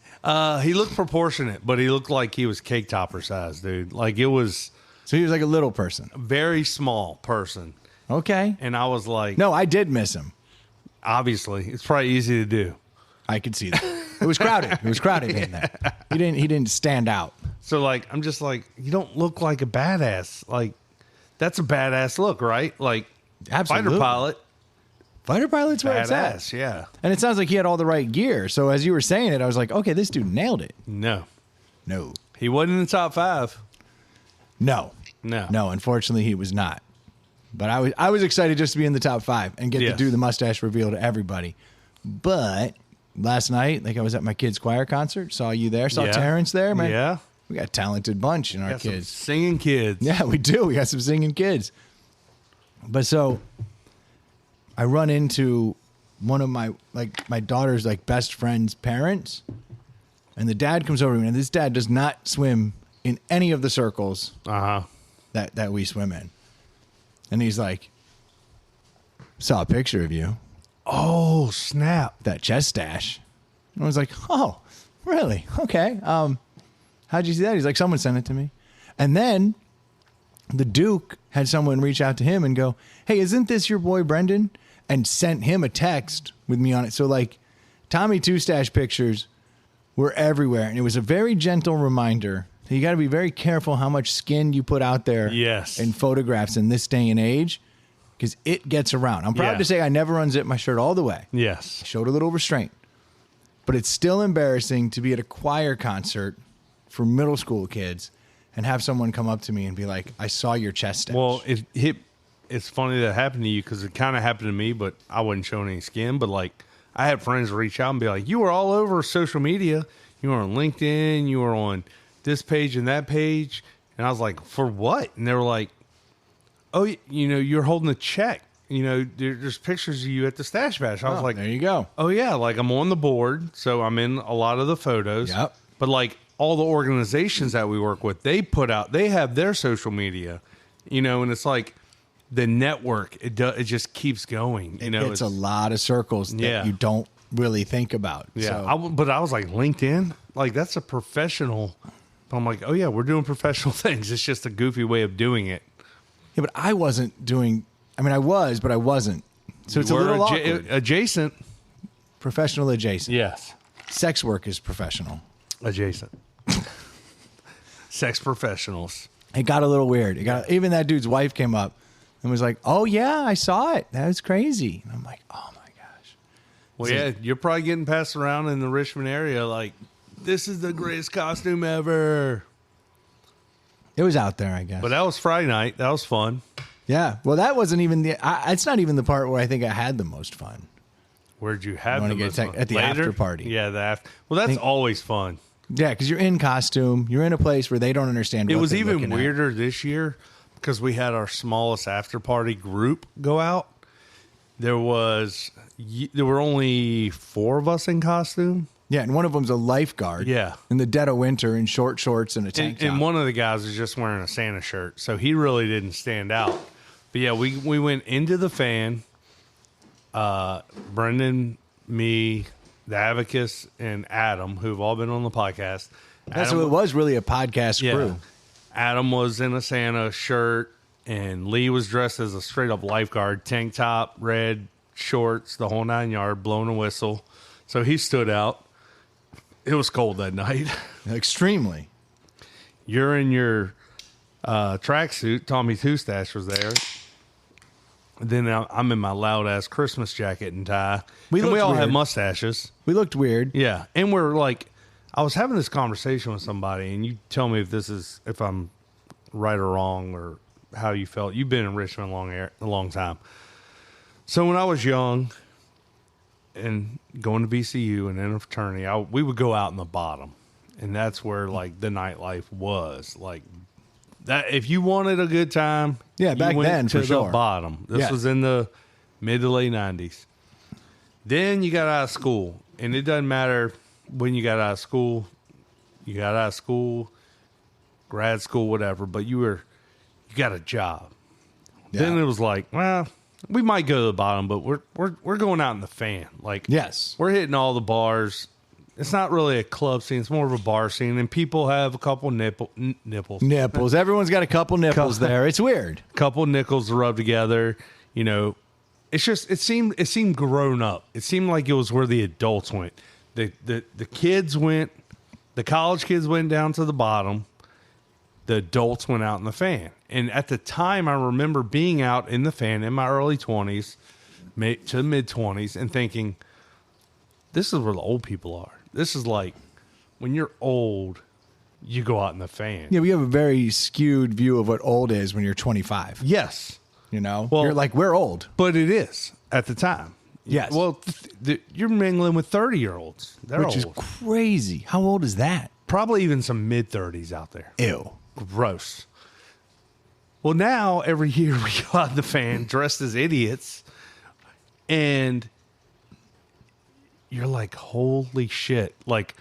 He looked proportionate, but he looked like he was cake topper size, dude. Like it was. So he was like a little person, a very small person. Okay. And I was like, no, I did miss him. Obviously, it's probably easy to do. I could see that. It was crowded. It was crowded in there. He didn't stand out. So like, I'm just like, you don't look like a badass. Like, that's a badass look, right? Like, absolutely. Fighter pilot. Fighter pilot's where it's at. Yeah. And it sounds like he had all the right gear. So as you were saying it, I was like, okay, this dude nailed it. No. No. He wasn't in the top 5. No. No. No, unfortunately, he was not. But I was excited just to be in the top 5 and get to Yes. do the mustache reveal to everybody. But last night, like I was at my kids' choir concert, saw you there, saw Yeah. Terrence there, man. Yeah. We got a talented bunch in our Got some kids. singing kids. Yeah, we do. We got some singing kids. But so I run into one of my daughter's best friend's parents, and the dad comes over to me, and this dad does not swim in any of the circles Uh-huh. that we swim in. And he's like, saw a picture of you, Oh, snap. that chest stash. And I was like, oh, really? Okay. How'd you see that? He's like, someone sent it to me. And then the Duke had someone reach out to him and go, hey, isn't this your boy Brendan? And sent him a text with me on it. So like Tommy Two Stash pictures were everywhere. And it was a very gentle reminder that you got to be very careful how much skin you put out there Yes. in photographs in this day and age, because it gets around. I'm proud Yeah. to say I never unzipped my shirt all the way. Yes. Showed a little restraint. But it's still embarrassing to be at a choir concert for middle school kids and have someone come up to me and be like, I saw your chest stash. Well, it's funny that happened to you because it kind of happened to me, but I wasn't showing any skin. But like, I had friends reach out and be like, you were all over social media. You were on LinkedIn. You were on this page and that page. And I was like, for what? And they were like, oh, you're holding a check. There's pictures of you at the Stash Bash. I was like, there you go. oh, yeah, like I'm on the board. So I'm in a lot of the photos. Yep. But like all the organizations that we work with, they have their social media, and it's like the network, it just keeps going. It's a lot of circles that Yeah. you don't really think about. Yeah. So, But I was like, LinkedIn, like that's a professional. I'm like, oh, yeah, we're doing professional things. It's just a goofy way of doing it. yeah, but I wasn't doing, I was, but I wasn't. So it's a We're little awkward. adjacent. Professional adjacent. Yes. Sex work is professional. Adjacent. Sex professionals. It got a little weird. Even that dude's wife came up and was like, oh, yeah, I saw it. That was crazy. And I'm like, oh, my gosh. Well, yeah, you're probably getting passed around in the Richmond area like, this is the greatest costume ever. It was out there, I guess. But that was Friday night. That was fun. Yeah. Well, that wasn't even it's not even the part where I think I had the most fun. Where'd you have wanna the get most tech- fun? at the Later? after party. Yeah, the after. Well, that's always fun. Yeah, because you're in costume. You're in a place where they don't understand It what was they're even looking at. weirder this year because we had our smallest after party group go out. There were only 4 of us in costume. Yeah, and one of them's a lifeguard. Yeah. In the dead of winter in short shorts and a tank top. And one of the guys was just wearing a Santa shirt, so he really didn't stand out. But yeah, we went into the fan. Brendan, me, the Abacus, and Adam, who've all been on the podcast. That's what it was, really a podcast crew. Adam was in a Santa shirt, and Lee was dressed as a straight up lifeguard, tank top, red shorts, the whole 9 yard, blowing a whistle. So he stood out. It was cold that night. Extremely. You're in your tracksuit. Tommy Two Stash was there. Then I'm in my loud ass Christmas jacket and tie. We And we looked all have weird. mustaches. We looked weird. Yeah, and we're like, I was having this conversation with somebody, and you tell me if I'm right or wrong or how you felt. You've been in Richmond a long time. So when I was young and going to BCU and in a fraternity, we would go out in the bottom, and that's where like the nightlife was like. That if you wanted a good time, Yeah, you back went then, to for the sure. bottom. This Yeah. was in the mid to late 90s. Then you got out of school, and it doesn't matter when you got out of school. You got out of school, grad school, whatever. But you got a job. Yeah. Then it was like, well, we might go to the bottom, but we're going out in the fan. Like, Yes. we're hitting all the bars. It's not really a club scene; it's more of a bar scene, and people have a couple nipples. Nipples. Everyone's got a couple nipples there. It's weird. Couple nickels to rub together. It's just it seemed grown up. It seemed like it was where the adults went. The kids went, the college kids went down to the bottom. The adults went out in the fan. And at the time, I remember being out in the fan in my early 20s to mid 20s and thinking, this is where the old people are. This is like when you're old, you go out in the fan. Yeah, we have a very skewed view of what old is when you're 25. Yes. You know, Well- you're like, we're old. But it is at the time. Yes. Well, you're mingling with 30-year-olds. They're Which is old. crazy. How old is that? Probably even some mid-30s out there. Ew. Gross. Well, now every year we go out in the fan dressed as idiots, and you're like, holy shit. Like,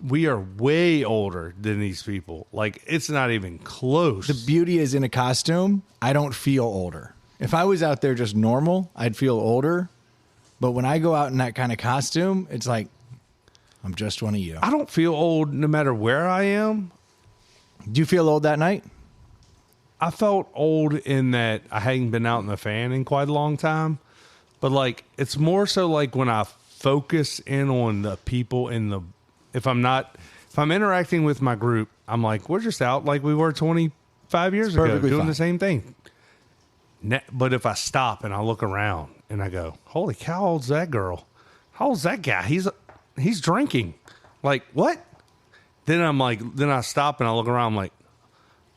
we are way older than these people. Like, it's not even close. The beauty is in a costume, I don't feel older. If I was out there just normal, I'd feel older. But when I go out in that kind of costume, it's like, I'm just one of you. I don't feel old no matter where I am. Do you feel old that night? I felt old in that I hadn't been out in the fan in quite a long time. But, like, it's more so like when I focus in on the people in the... If I'm interacting with my group, I'm like, we're just out like we were 25 years ago perfectly doing fine. the same thing. But if I stop and I look around and I go, holy cow, how old's that girl? How old's that guy? He's drinking. Like, what? Then I stop and I look around. I'm like,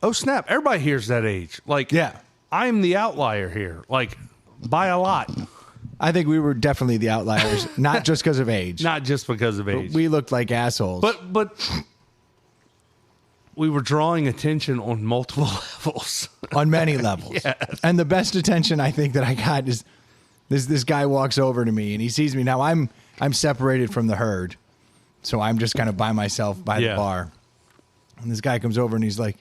oh, snap. Everybody here's that age. Like, Yeah. I'm the outlier here. Like, by a lot. I think we were definitely the outliers, not just because of age. Not just because of age. We looked like assholes. But we were drawing attention on multiple levels. On many levels. Yes. And the best attention I think that I got is this guy walks over to me and he sees me. Now I'm separated from the herd. So I'm just kind of by myself by Yeah. the bar. And this guy comes over and he's like,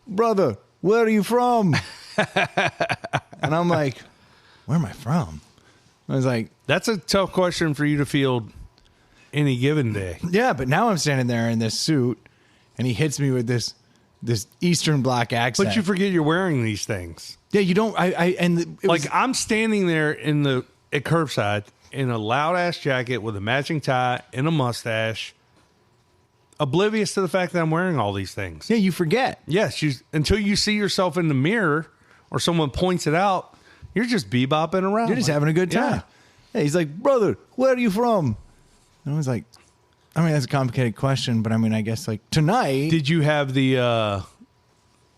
brother, where are you from? And I'm like, where am I from? I was like, That's a tough question for you to field any given day. yeah, but now I'm standing there in this suit and he hits me with this Eastern Bloc accent. But you forget you're wearing these things. yeah, you don't, I'm standing there at curbside in a loud ass jacket with a matching tie and a mustache, oblivious to the fact that I'm wearing all these things. yeah, you forget. Yes, until you see yourself in the mirror or someone points it out, you're just bebopping around. You're just having a good time. Yeah. Hey, he's like, brother, where are you from? And I was like, I mean, that's a complicated question, but I mean, I guess like tonight. Did you have the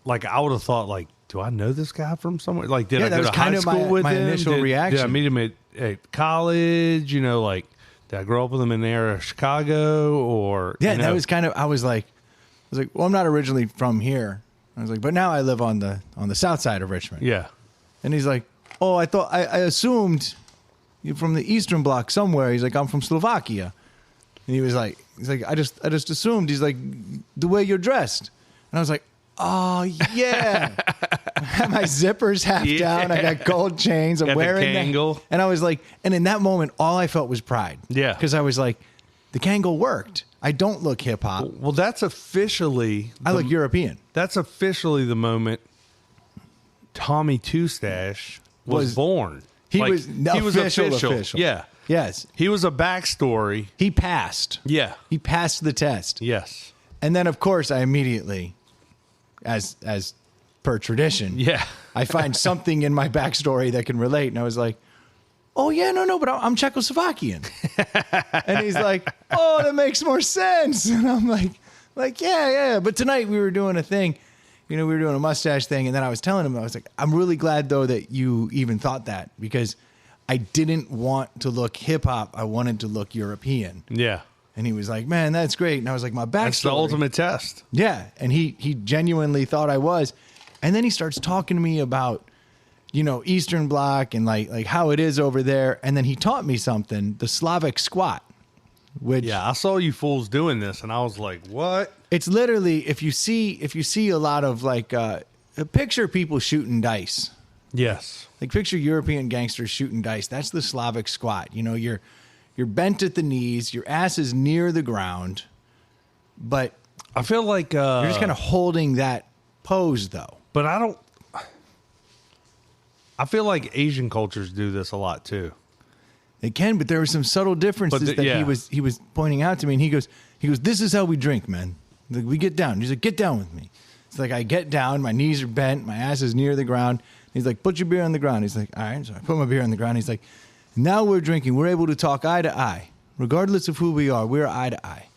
like? I would have thought like, do I know this guy from somewhere? Like, did Yeah, I that go was to kind high of school my- with my him? initial Did I reaction. meet him at college? You know, like, did I grow up with him in the area of Chicago? Or yeah, you know? that was kind of. I was like, well, I'm not originally from here. I was like, but now I live on the south side of Richmond. yeah. And he's like, oh, I thought I assumed you're from the Eastern Bloc somewhere. He's like, I'm from Slovakia. And he's like, I just assumed. He's like, the way you're dressed. And I was like, oh yeah. I had my zippers half down. I got gold chains. I'm Got the wearing Kangol. And I was like, and in that moment, all I felt was pride. Yeah. Because I was like, the Kangol worked. I don't look hip hop. Well, that's officially. I look European. That's officially the moment Tommy Two Stash was born. He Like, was official. Yeah. Yes. He was a backstory. He passed. Yeah. He passed the test. Yes. And then, of course, I immediately, as per tradition, Yeah. I find something in my backstory that can relate. And I was like, oh, yeah, no, but I'm Czechoslovakian. And he's like, oh, that makes more sense. And I'm like, yeah. But tonight we were doing a thing. You know, we were doing a mustache thing. And then I was telling him, I was like, I'm really glad, though, that you even thought that, because I didn't want to look hip hop. I wanted to look European. Yeah. And he was like, man, that's great. And I was like, my backstory. That's the ultimate test. Yeah. And he genuinely thought I was. And then he starts talking to me about, you know, Eastern Bloc and like how it is over there. And then he taught me something, the Slavic squat, which Yeah. I saw you fools doing this and I was like, what? it's literally, if you see a lot of like, picture people shooting dice, Yes. like picture European gangsters shooting dice. That's the Slavic squat. You know, you're bent at the knees, your ass is near the ground, but I feel like you're just kind of holding that pose though. but I feel like Asian cultures do this a lot too. They can, but there were some subtle differences But that yeah. he was pointing out to me. And he goes, this is how we drink, man. Like, we get down. He's like, get down with me. It's like I get down, my knees are bent, my ass is near the ground. He's like, put your beer on the ground. He's like, all right. So I put my beer on the ground. He's like, now we're drinking. We're able to talk eye to eye, regardless of who we are. We're eye to eye.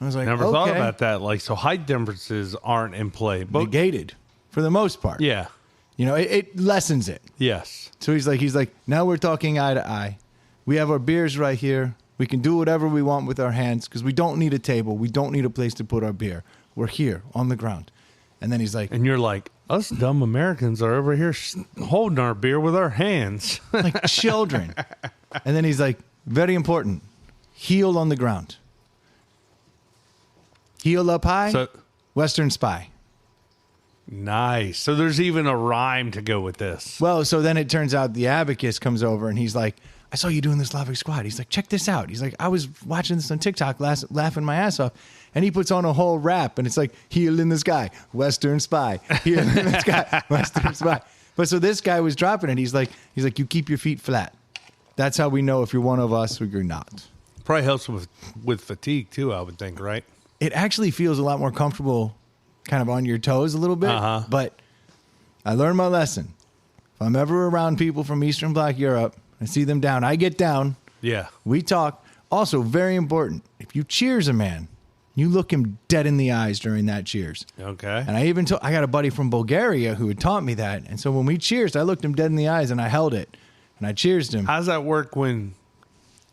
I was like, Never okay. thought about that. Like, so height differences aren't in play. But Negated for the most part. yeah, You know, it lessens it. yes. So he's like, now we're talking eye to eye. We have our beers right here. We can do whatever we want with our hands because we don't need a table. We don't need a place to put our beer. We're here on the ground. And then he's like, And you're like, us dumb Americans are over here holding our beer with our hands. like children. And then he's like, very important, heel on the ground. Heel up high, So Western Spy. nice. So there's even a rhyme to go with this. Well, so then it turns out the abacus comes over and he's like, I saw you doing the Slavic squat. He's like, check this out. He's like, I was watching this on TikTok laughing my ass off. And he puts on a whole rap and it's like, heel in the sky, Western Spy, heel in the sky, Western Spy. But so this guy was dropping it. He's like, you keep your feet flat. That's how we know if you're one of us or you're not. Probably helps with fatigue too, I would think, right? It actually feels a lot more comfortable kind of on your toes a little bit. Uh-huh. But I learned my lesson. If I'm ever around people from Eastern Bloc Europe, I see them down, I get down. Yeah. We talk. Also, very important, if you cheers a man, you look him dead in the eyes during that cheers. Okay. And I got a buddy from Bulgaria who had taught me that. And so when we cheersed, I looked him dead in the eyes and I held it. And I cheersed him. How does that work when,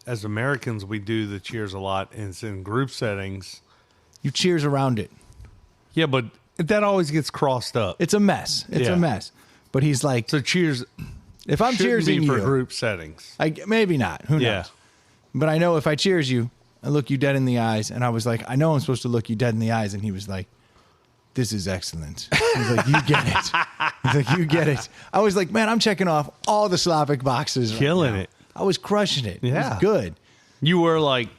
as Americans, we do the cheers a lot and it's in group settings? You cheers around it. Yeah, but that always gets crossed up. It's a mess. It's Yeah. a mess. But he's like, So cheers if I'm shouldn't cheersing be for you, group settings. maybe not. Who knows? Yeah. But I know if I cheers you, I look you dead in the eyes. And I was like, I know I'm supposed to look you dead in the eyes. And he was like, this is excellent. He's like, you get it. He's like, you get it. I was like, man, I'm checking off all the Slavic boxes. right Killing now. it. I was crushing it. It Yeah. was good. You were like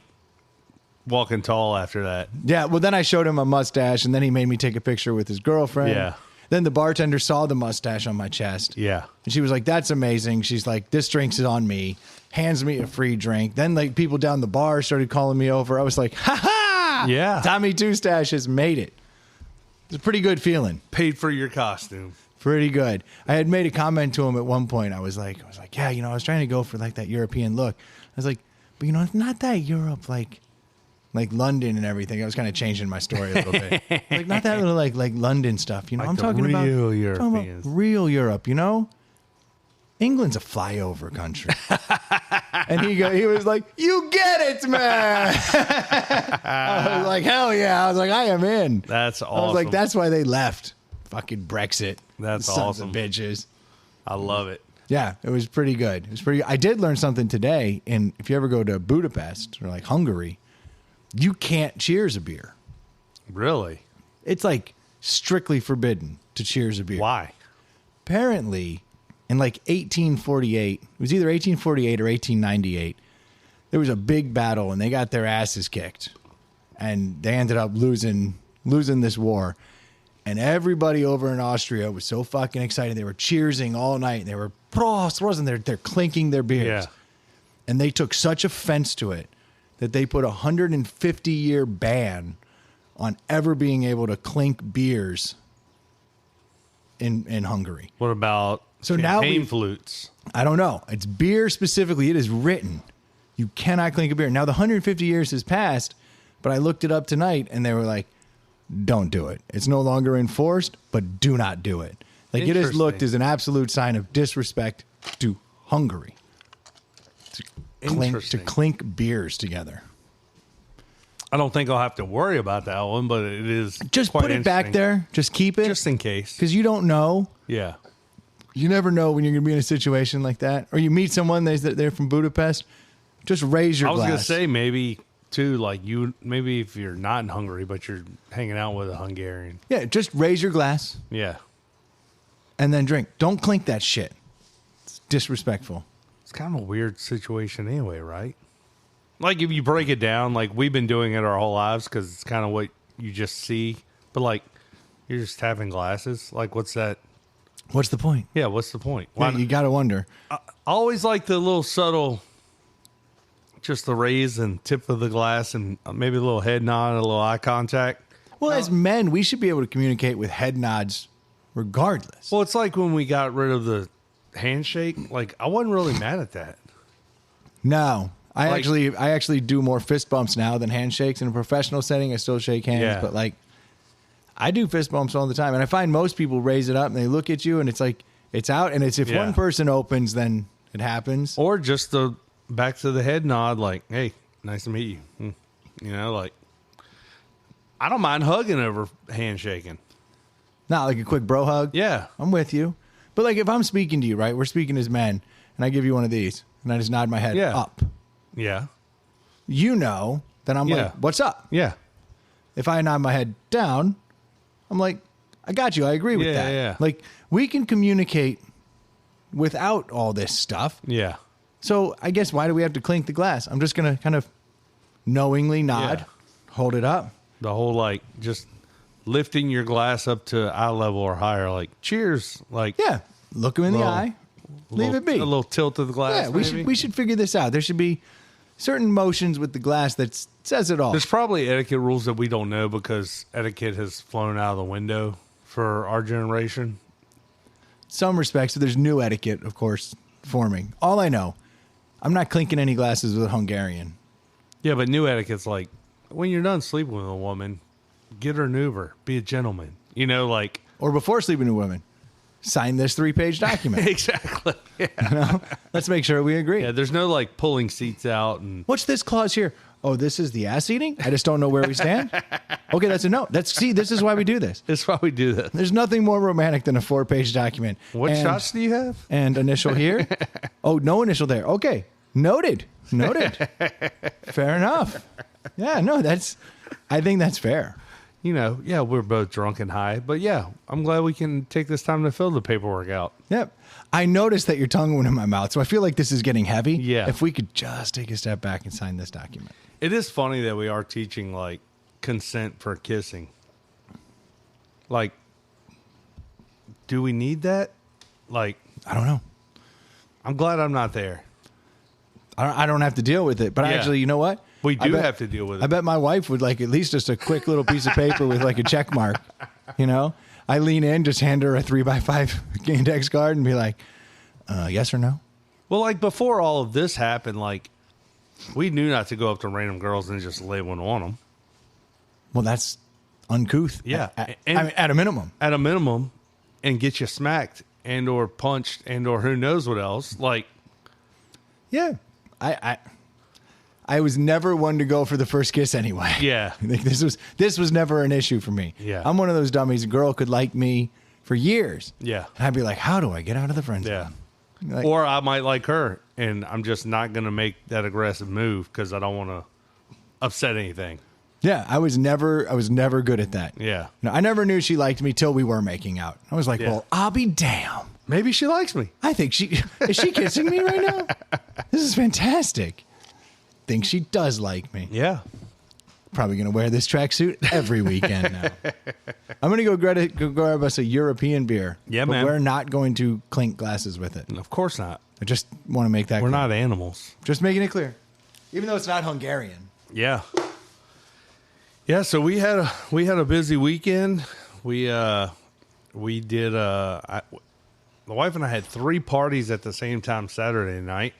walking tall after that. Yeah. Well, then I showed him a mustache and then he made me take a picture with his girlfriend. Yeah. Then the bartender saw the mustache on my chest. Yeah. And she was like, that's amazing. She's like, this drink's on me. Hands me a free drink. Then like people down the bar started calling me over. I was like, ha ha! Yeah. Tommy Two Stash has made it. It's a pretty good feeling. Paid for your costume. Pretty good. I had made a comment to him at one point. I was like, yeah, I was trying to go for like that European look. I was like, but it's not that Europe like London and everything. I was kind of changing my story a little bit. Like not that little like London stuff. Like I'm the talking about real talking Europeans. about real Europe. England's a flyover country. And he was like, you get it, man. I was like, hell yeah. I was like, I am in. That's awesome. I was like, that's why they left. Fucking Brexit. That's Sons awesome. of bitches. I love it. Yeah, it was pretty good. I did learn something today. And if you ever go to Budapest or like Hungary, you can't cheers a beer. Really? It's like strictly forbidden to cheers a beer. Why? Apparently, in like 1848, it was either 1848 or 1898, there was a big battle and they got their asses kicked. And they ended up losing this war. And everybody over in Austria was so fucking excited. They were cheersing all night. They were Prost, wasn't there? They're clinking their beers. Yeah. And they took such offense to it that they put a 150-year ban on ever being able to clink beers in Hungary. What about So now champagne we- flutes? I don't know. It's beer specifically. It is written. You cannot clink a beer. Now, the 150 years has passed, but I looked it up tonight and they were like, don't do it. It's no longer enforced, but do not do it. Like it is looked Interesting. as an absolute sign of disrespect to Hungary. To Interesting. clink beers together. I don't think I'll have to worry about that one, but it is Just quite put it back interesting. there. Just keep it. just in case. Because you don't know. Yeah. You never know when you're going to be in a situation like that. Or you meet someone, they're from Budapest. Just raise your I was glass. gonna say maybe too, like maybe if you're not in Hungary, but you're hanging out with a Hungarian. Yeah, just raise your glass Yeah. and then drink. Don't clink that shit. It's disrespectful. It's kind of a weird situation anyway, right? Like if you break it down, like we've been doing it our whole lives because it's kind of what you just see. But like you're just having glasses. Like what's that? What's the point? Yeah, what's the point? Yeah, you got to wonder. I always like the little subtle, just the raise and tip of the glass and maybe a little head nod and a little eye contact. Well, as men, we should be able to communicate with head nods regardless. Well, it's like when we got rid of the handshake. Like I wasn't really mad at that. No, I actually do more fist bumps now than handshakes. In a professional setting, I still shake hands, Yeah. but like I do fist bumps all the time. And I find most people raise it up and they look at you and it's like it's out. And it's if Yeah. one person opens, then it happens. Or just the back to the head nod, like, hey, nice to meet you. You know, like, I don't mind hugging over handshaking. Not like a quick bro hug. Yeah. I'm with you. But like if I'm speaking to you, right? We're speaking as men, and I give you one of these, and I just nod my head Yeah. up. Yeah. You know that I'm Yeah. like, what's up? Yeah. If I nod my head down, I'm like, I got you. I agree with Yeah, that. yeah. Like we can communicate without all this stuff. Yeah. So I guess why do we have to clink the glass? I'm just gonna kind of knowingly nod, Yeah. hold it up. The whole, like, just lifting your glass up to eye level or higher, like, cheers. Like, Yeah. Look him in the Little- eye. Leave it be. A little tilt of the glass. Yeah, we maybe. should figure this out. There should be certain motions with the glass that says it all. There's probably etiquette rules that we don't know because etiquette has flown out of the window for our generation. Some respects, there's new etiquette, of course, forming. All I know, I'm not clinking any glasses with a Hungarian. Yeah, but new etiquette's like, when you're done sleeping with a woman, get her an Uber, be a gentleman. You know, like. Or before sleeping with women, sign this 3-page document. Exactly. Yeah. You know? Let's make sure we agree. Yeah, there's no, like, pulling seats out and. What's this clause here? Oh, this is the ass eating? I just don't know where we stand. Okay, that's a no. See, this is why we do this. That's why we do that. There's nothing more romantic than a 4-page document. What And- shots do you have? And initial here? Oh, no initial there. Okay. Noted. Fair enough. Yeah, no, I think that's fair. You know, yeah, we're both drunk and high, but yeah, I'm glad we can take this time to fill the paperwork out. Yep. I noticed that your tongue went in my mouth, so I feel like this is getting heavy. Yeah. If we could just take a step back and sign this document. It is funny that we are teaching, like, consent for kissing. Like, do we need that? Like, I don't know. I'm glad I'm not there. I don't have to deal with it. But Yeah. actually, you know what? We I do bet- have to deal with it. I bet my wife would like at least just a quick little piece of paper with like a check mark. You know? I lean in, just hand her a 3x5 index card and be like, yes or no? Well, like, before all of this happened, like, we knew not to go up to random girls and just lay one on them. Well, that's uncouth. Yeah. I And- mean, at a minimum. At a minimum, and get you smacked and or punched and or who knows what else. Like, Yeah. I was never one to go for the first kiss anyway. yeah. Like, this was never an issue for me. Yeah. I'm one of those dummies. A girl could like me for years. Yeah. And I'd be like, how do I get out of the friend zone? Yeah. Like, Or I might like her, and I'm just not going to make that aggressive move because I don't want to upset anything. yeah, I was never good at that. Yeah. No, I never knew she liked me till we were making out. I was like, Yeah. well, I'll be damn. Maybe she likes me. I think is she kissing me right now? This is fantastic. Think she does like me. Yeah. Probably going to wear this tracksuit every weekend now. I'm going to go grab us a European beer. Yeah, but man. we're not going to clink glasses with it. Of course not. I just want to make that We're clear. not animals. Just making it clear. Even though it's not Hungarian. Yeah. Yeah, so we had a busy weekend. We did the wife and I had 3 parties at the same time Saturday night.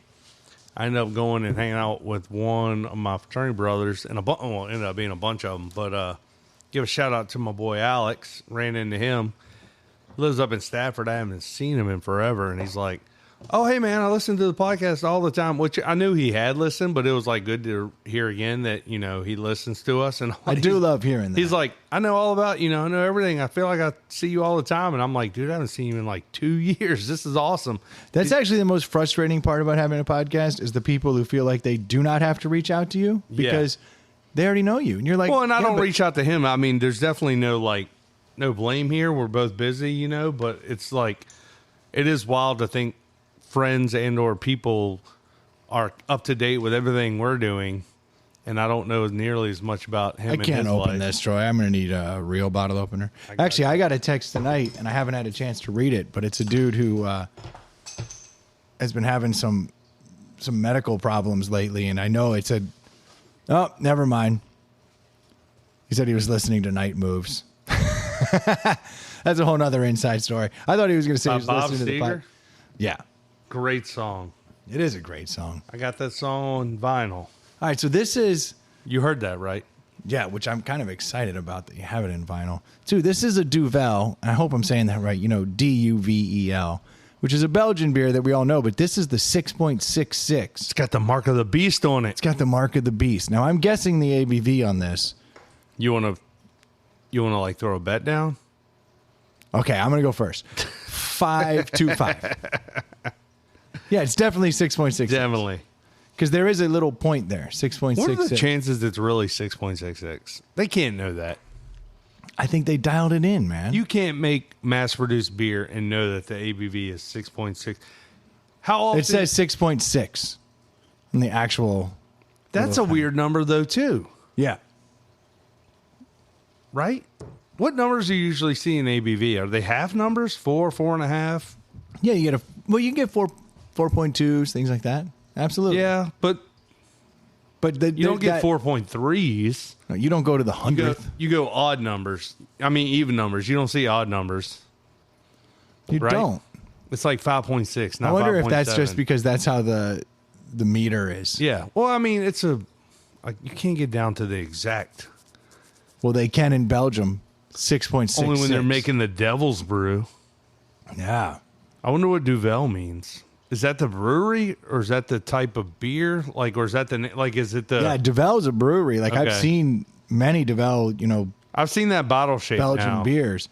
I ended up going and hanging out with one of my fraternity brothers, and it ended up being a bunch of them. But give a shout out to my boy Alex. Ran into him. Lives up in Stafford. I haven't seen him in forever, and he's like, "Oh, hey man, I listen to the podcast all the time." Which I knew he had listened, but it was like good to hear again that he listens to us. And I do love hearing that. He's like, I know all about, I know everything. I feel like I see you all the time. And I'm like, dude, I haven't seen you in like 2 years. This is awesome. That's actually the most frustrating part about having a podcast is the people who feel like they do not have to reach out to you because they already know you. And you're like, Well, and I yeah, don't but- reach out to him. I mean, there's definitely no blame here. We're both busy, but it's like, it is wild to think friends and or people are up to date with everything we're doing. And I don't know nearly as much about him I and can't his open life. this, Troy. I'm going to need a real bottle opener. Actually, I got a text tonight, and I haven't had a chance to read it, but it's a dude who has been having some medical problems lately, and I know it said, oh, never mind. He said he was listening to Night Moves. That's a whole nother inside story. I thought he was going to say he was Bob listening to the Seger? Yeah. Great song. It is a great song. I got that song on vinyl. All right, so this is, You heard that, right? yeah, which I'm kind of excited about that you have it in vinyl. Too, this is a Duvel. I hope I'm saying that right. You know, Duvel, which is a Belgian beer that we all know, but this is the 6.66. It's got the mark of the beast on it. It's got the mark of the beast. Now, I'm guessing the ABV on this. You want to like throw a bet down? Okay, I'm going to go first. 525. Yeah, it's definitely 6.6. Definitely. Because there is a little point there, 6.66. What are the chances it's really 6.66? They can't know that. I think they dialed it in, man. You can't make mass-produced beer and know that the ABV is 6.6. How often? It says 6.6 in the actual. That's a weird number, though, too. Yeah. Right? What numbers do you usually see in ABV? Are they half numbers? 4, 4.5? Yeah, you get you can get 4.2s, things like that. Absolutely. Yeah, but But you don't get 4.3s. No, you don't go to the You go, 100th. you go odd numbers. I mean, even numbers. You don't see odd numbers. You right? don't. It's like 5.6, not I wonder if 5.7. that's just because that's how the meter is. Yeah. Well, I mean, it's you can't get down to the exact. Well, they can in Belgium. 6.6. Only when they're making the Devil's Brew. Yeah. I wonder what Duvel means. Is that the brewery or is that the type of beer? Like, or is that is it the? Yeah, Duvel's a brewery. Like I've Okay. seen many Duvel, I've seen that bottle shape Belgian now. beers.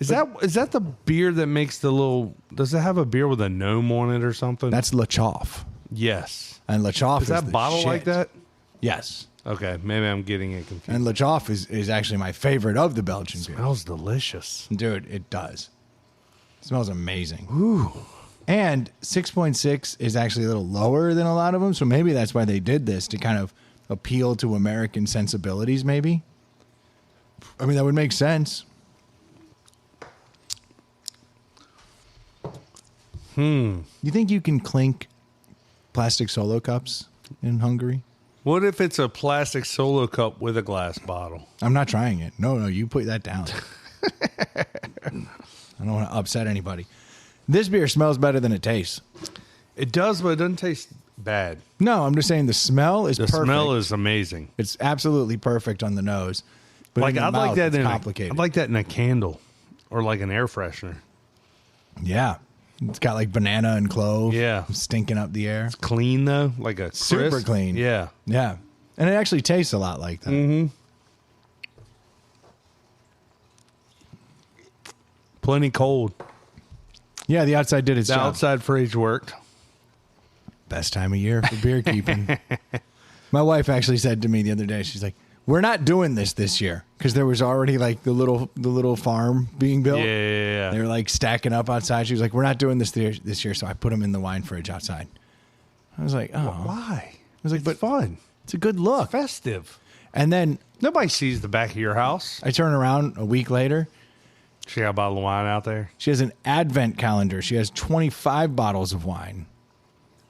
Is that the beer that makes the little? Does it have a beer with a gnome on it or something? That's La Chauffe. yes. And La Chauffe Is that the bottle shit. like that? Yes. Okay, maybe I'm getting it confused. And La Chauffe is actually my favorite of the Belgian beers. Smells delicious. Dude, it does. It smells amazing. Ooh. And 6.6 is actually a little lower than a lot of them, so maybe that's why they did this, to kind of appeal to American sensibilities, maybe. I mean, that would make sense. You think you can clink plastic Solo cups in Hungary? What if it's a plastic Solo cup with a glass bottle? I'm not trying it. No, you put that down. I don't want to upset anybody. This beer smells better than it tastes. It does, but it doesn't taste bad. No, I'm just saying the smell is The perfect. smell is amazing. It's absolutely perfect on the nose. But Like in the I'd like mouth, that it's in complicated. I'd like that in a candle or like an air freshener. Yeah. It's got like banana and clove. Yeah. Stinking up the air. Clean though, like a Super crisp. clean. Yeah. Yeah. And it actually tastes a lot like that. Mm-hmm. Plenty cold. Yeah, the outside did its The job. outside fridge worked. Best time of year for beer keeping. My wife actually said to me the other day, she's like, "We're not doing this year," because there was already like the little farm being built. Yeah. They were like stacking up outside. She was like, "We're not doing this year," so I put them in the wine fridge outside. I was like, "Oh, Why? I was like, But but fun. it's a good look." Festive. And then Nobody sees the back of your house. I turn around a week later. She got a bottle of wine out there. She has an advent calendar. She has 25 bottles of wine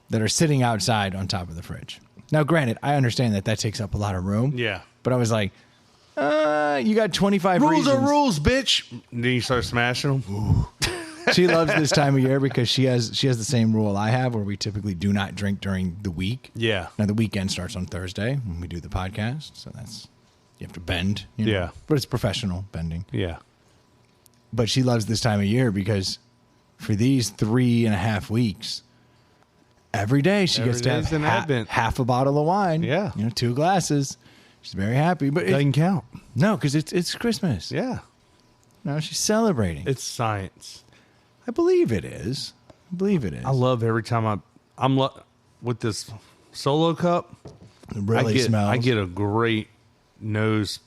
that are sitting outside on top of the fridge. Now, granted, I understand that takes up a lot of room. Yeah. But I was like, you got 25 Rules reasons. are rules, bitch. Then you start smashing them. She loves this time of year because she has the same rule I have, where we typically do not drink during the week. Yeah. Now, the weekend starts on Thursday when we do the podcast. So you have to bend. You know? Yeah. But it's professional bending. Yeah. But she loves this time of year because for these 3.5 weeks, every day she Every gets to have day's an Advent. half a bottle of wine. Yeah. 2 glasses. She's very happy. But Doesn't count. no, because it's Christmas. Yeah. No, she's celebrating. It's science. I believe it is. I love every time I'm with this Solo cup. It really smells. I get a great nose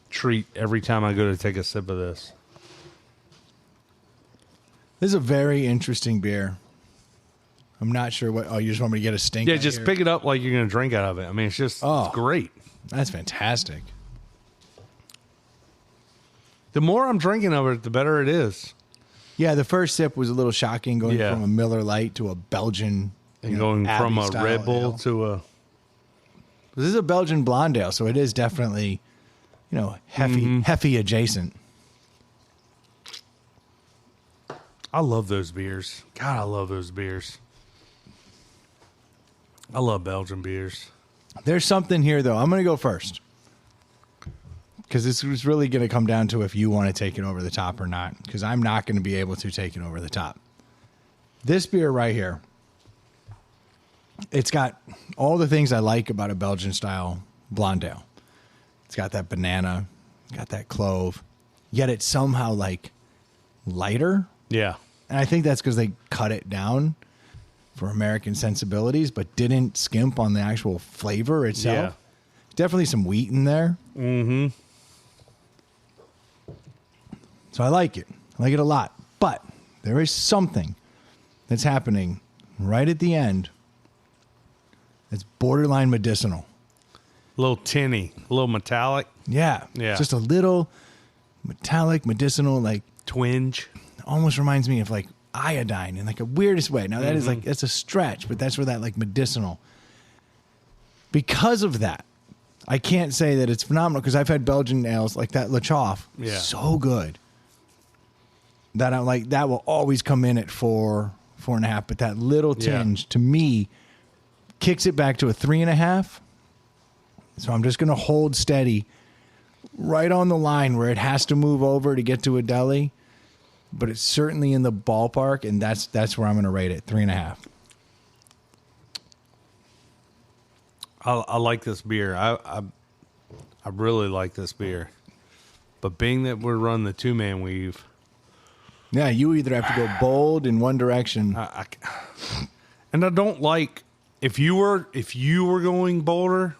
treat every time I go to take a sip of this. This is a very interesting beer. I'm not sure what. Oh, you just want me to get a stink? Yeah, out just here? pick it up like you're going to drink out of it. I mean, it's just Oh. it's great. That's fantastic. The more I'm drinking of it, the better it is. Yeah, the first sip was a little shocking, going Yeah. from a Miller Lite to a Belgian. And going from a Abbey-style Red Bull ale. to a... This is a Belgian blonde ale, so it is definitely, hefty adjacent. I love those beers. God, I love those beers. I love Belgian beers. There's something here, though. I'm going to go first. Because this is really going to come down to if you want to take it over the top or not. Because I'm not going to be able to take it over the top. This beer right here, it's got all the things I like about a Belgian-style blonde ale. It's got that banana, got that clove, yet it's somehow, like, lighter. Yeah. And I think that's because they cut it down for American sensibilities, but didn't skimp on the actual flavor itself. Yeah. Definitely some wheat in there. Mm-hmm. So I like it. I like it a lot. But there is something that's happening right at the end that's borderline medicinal. A little tinny, a little metallic. Yeah. Yeah. Just a little metallic, medicinal, like Twinge. almost reminds me of like iodine in like a weirdest way. Now that is like, it's a stretch, but that's where that like medicinal. Because of that, I can't say that it's phenomenal because I've had Belgian ales like that Le Choff. Yeah. So good. That I'm like, that will always come in at 4.5, but that little tinge to me kicks it back to a 3.5. So I'm just going to hold steady right on the line where it has to move over to get to a deli, but it's certainly in the ballpark, and that's where I'm going to rate it, 3.5. I like this beer. I really like this beer. But being that we're running the 2-man weave, Yeah, you either have to go bold in one direction. and I don't like if you were going bolder,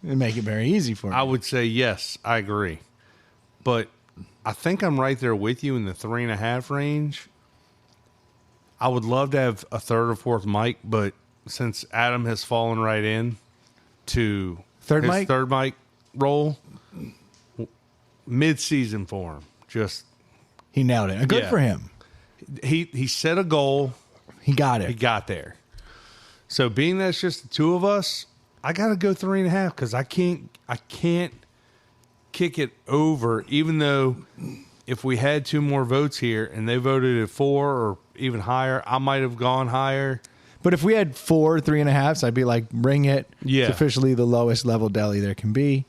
and make it very easy for you. I would say yes, I agree. But I think I'm right there with you in the 3.5 range. I would love to have a third or fourth mic, but since Adam has fallen right in to Third his mic? third mic role, mid-season for him, just He nailed it. Good Yeah. for him. he set a goal. He got it. He got there. So being that it's just the two of us, I got to go 3.5 because I can't kick it over. Even though if we had 2 more votes here and they voted at 4 or even higher, I might have gone higher. But if we had 4 3.5s, I'd be like, bring it. Yeah. It's officially the lowest level deli there can be.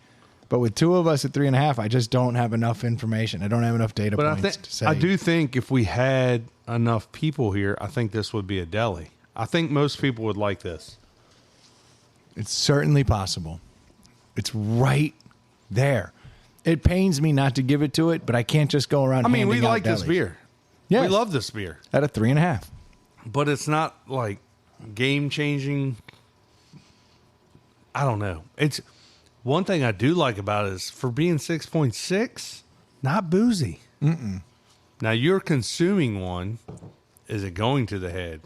But with 2 of us at 3.5, I just don't have enough information. I don't have enough data But points to say. I do think if we had enough people here, I think this would be a deli. I think most people would like this. It's certainly possible. It's right there. It pains me not to give it to it, but I can't just go around. I mean, we handing out like this delis. beer. Yes. We love this beer. At a 3.5. But it's not like game changing. I don't know. It's one thing I do like about it is for being 6.6, not boozy. Mm-mm. Now you're consuming one. Is it going to the head?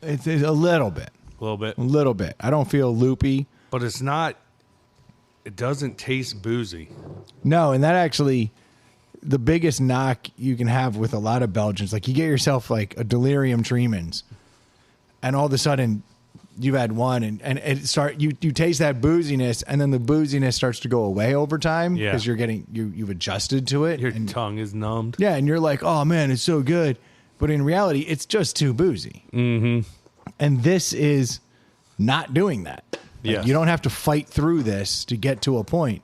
It's a little bit. A little bit. A little bit. I don't feel loopy. But it's not, it doesn't taste boozy. No, and that actually, the biggest knock you can have with a lot of Belgians, like you get yourself like a delirium tremens, and all of a sudden you've had one, and you taste that booziness, and then the booziness starts to go away over time Yeah. because you've adjusted to it. Your and, tongue is numbed. yeah, and you're like, oh man, it's so good, but in reality, it's just too boozy. Mm-hmm. And this is not doing that. Like, Yes. you don't have to fight through this to get to a point.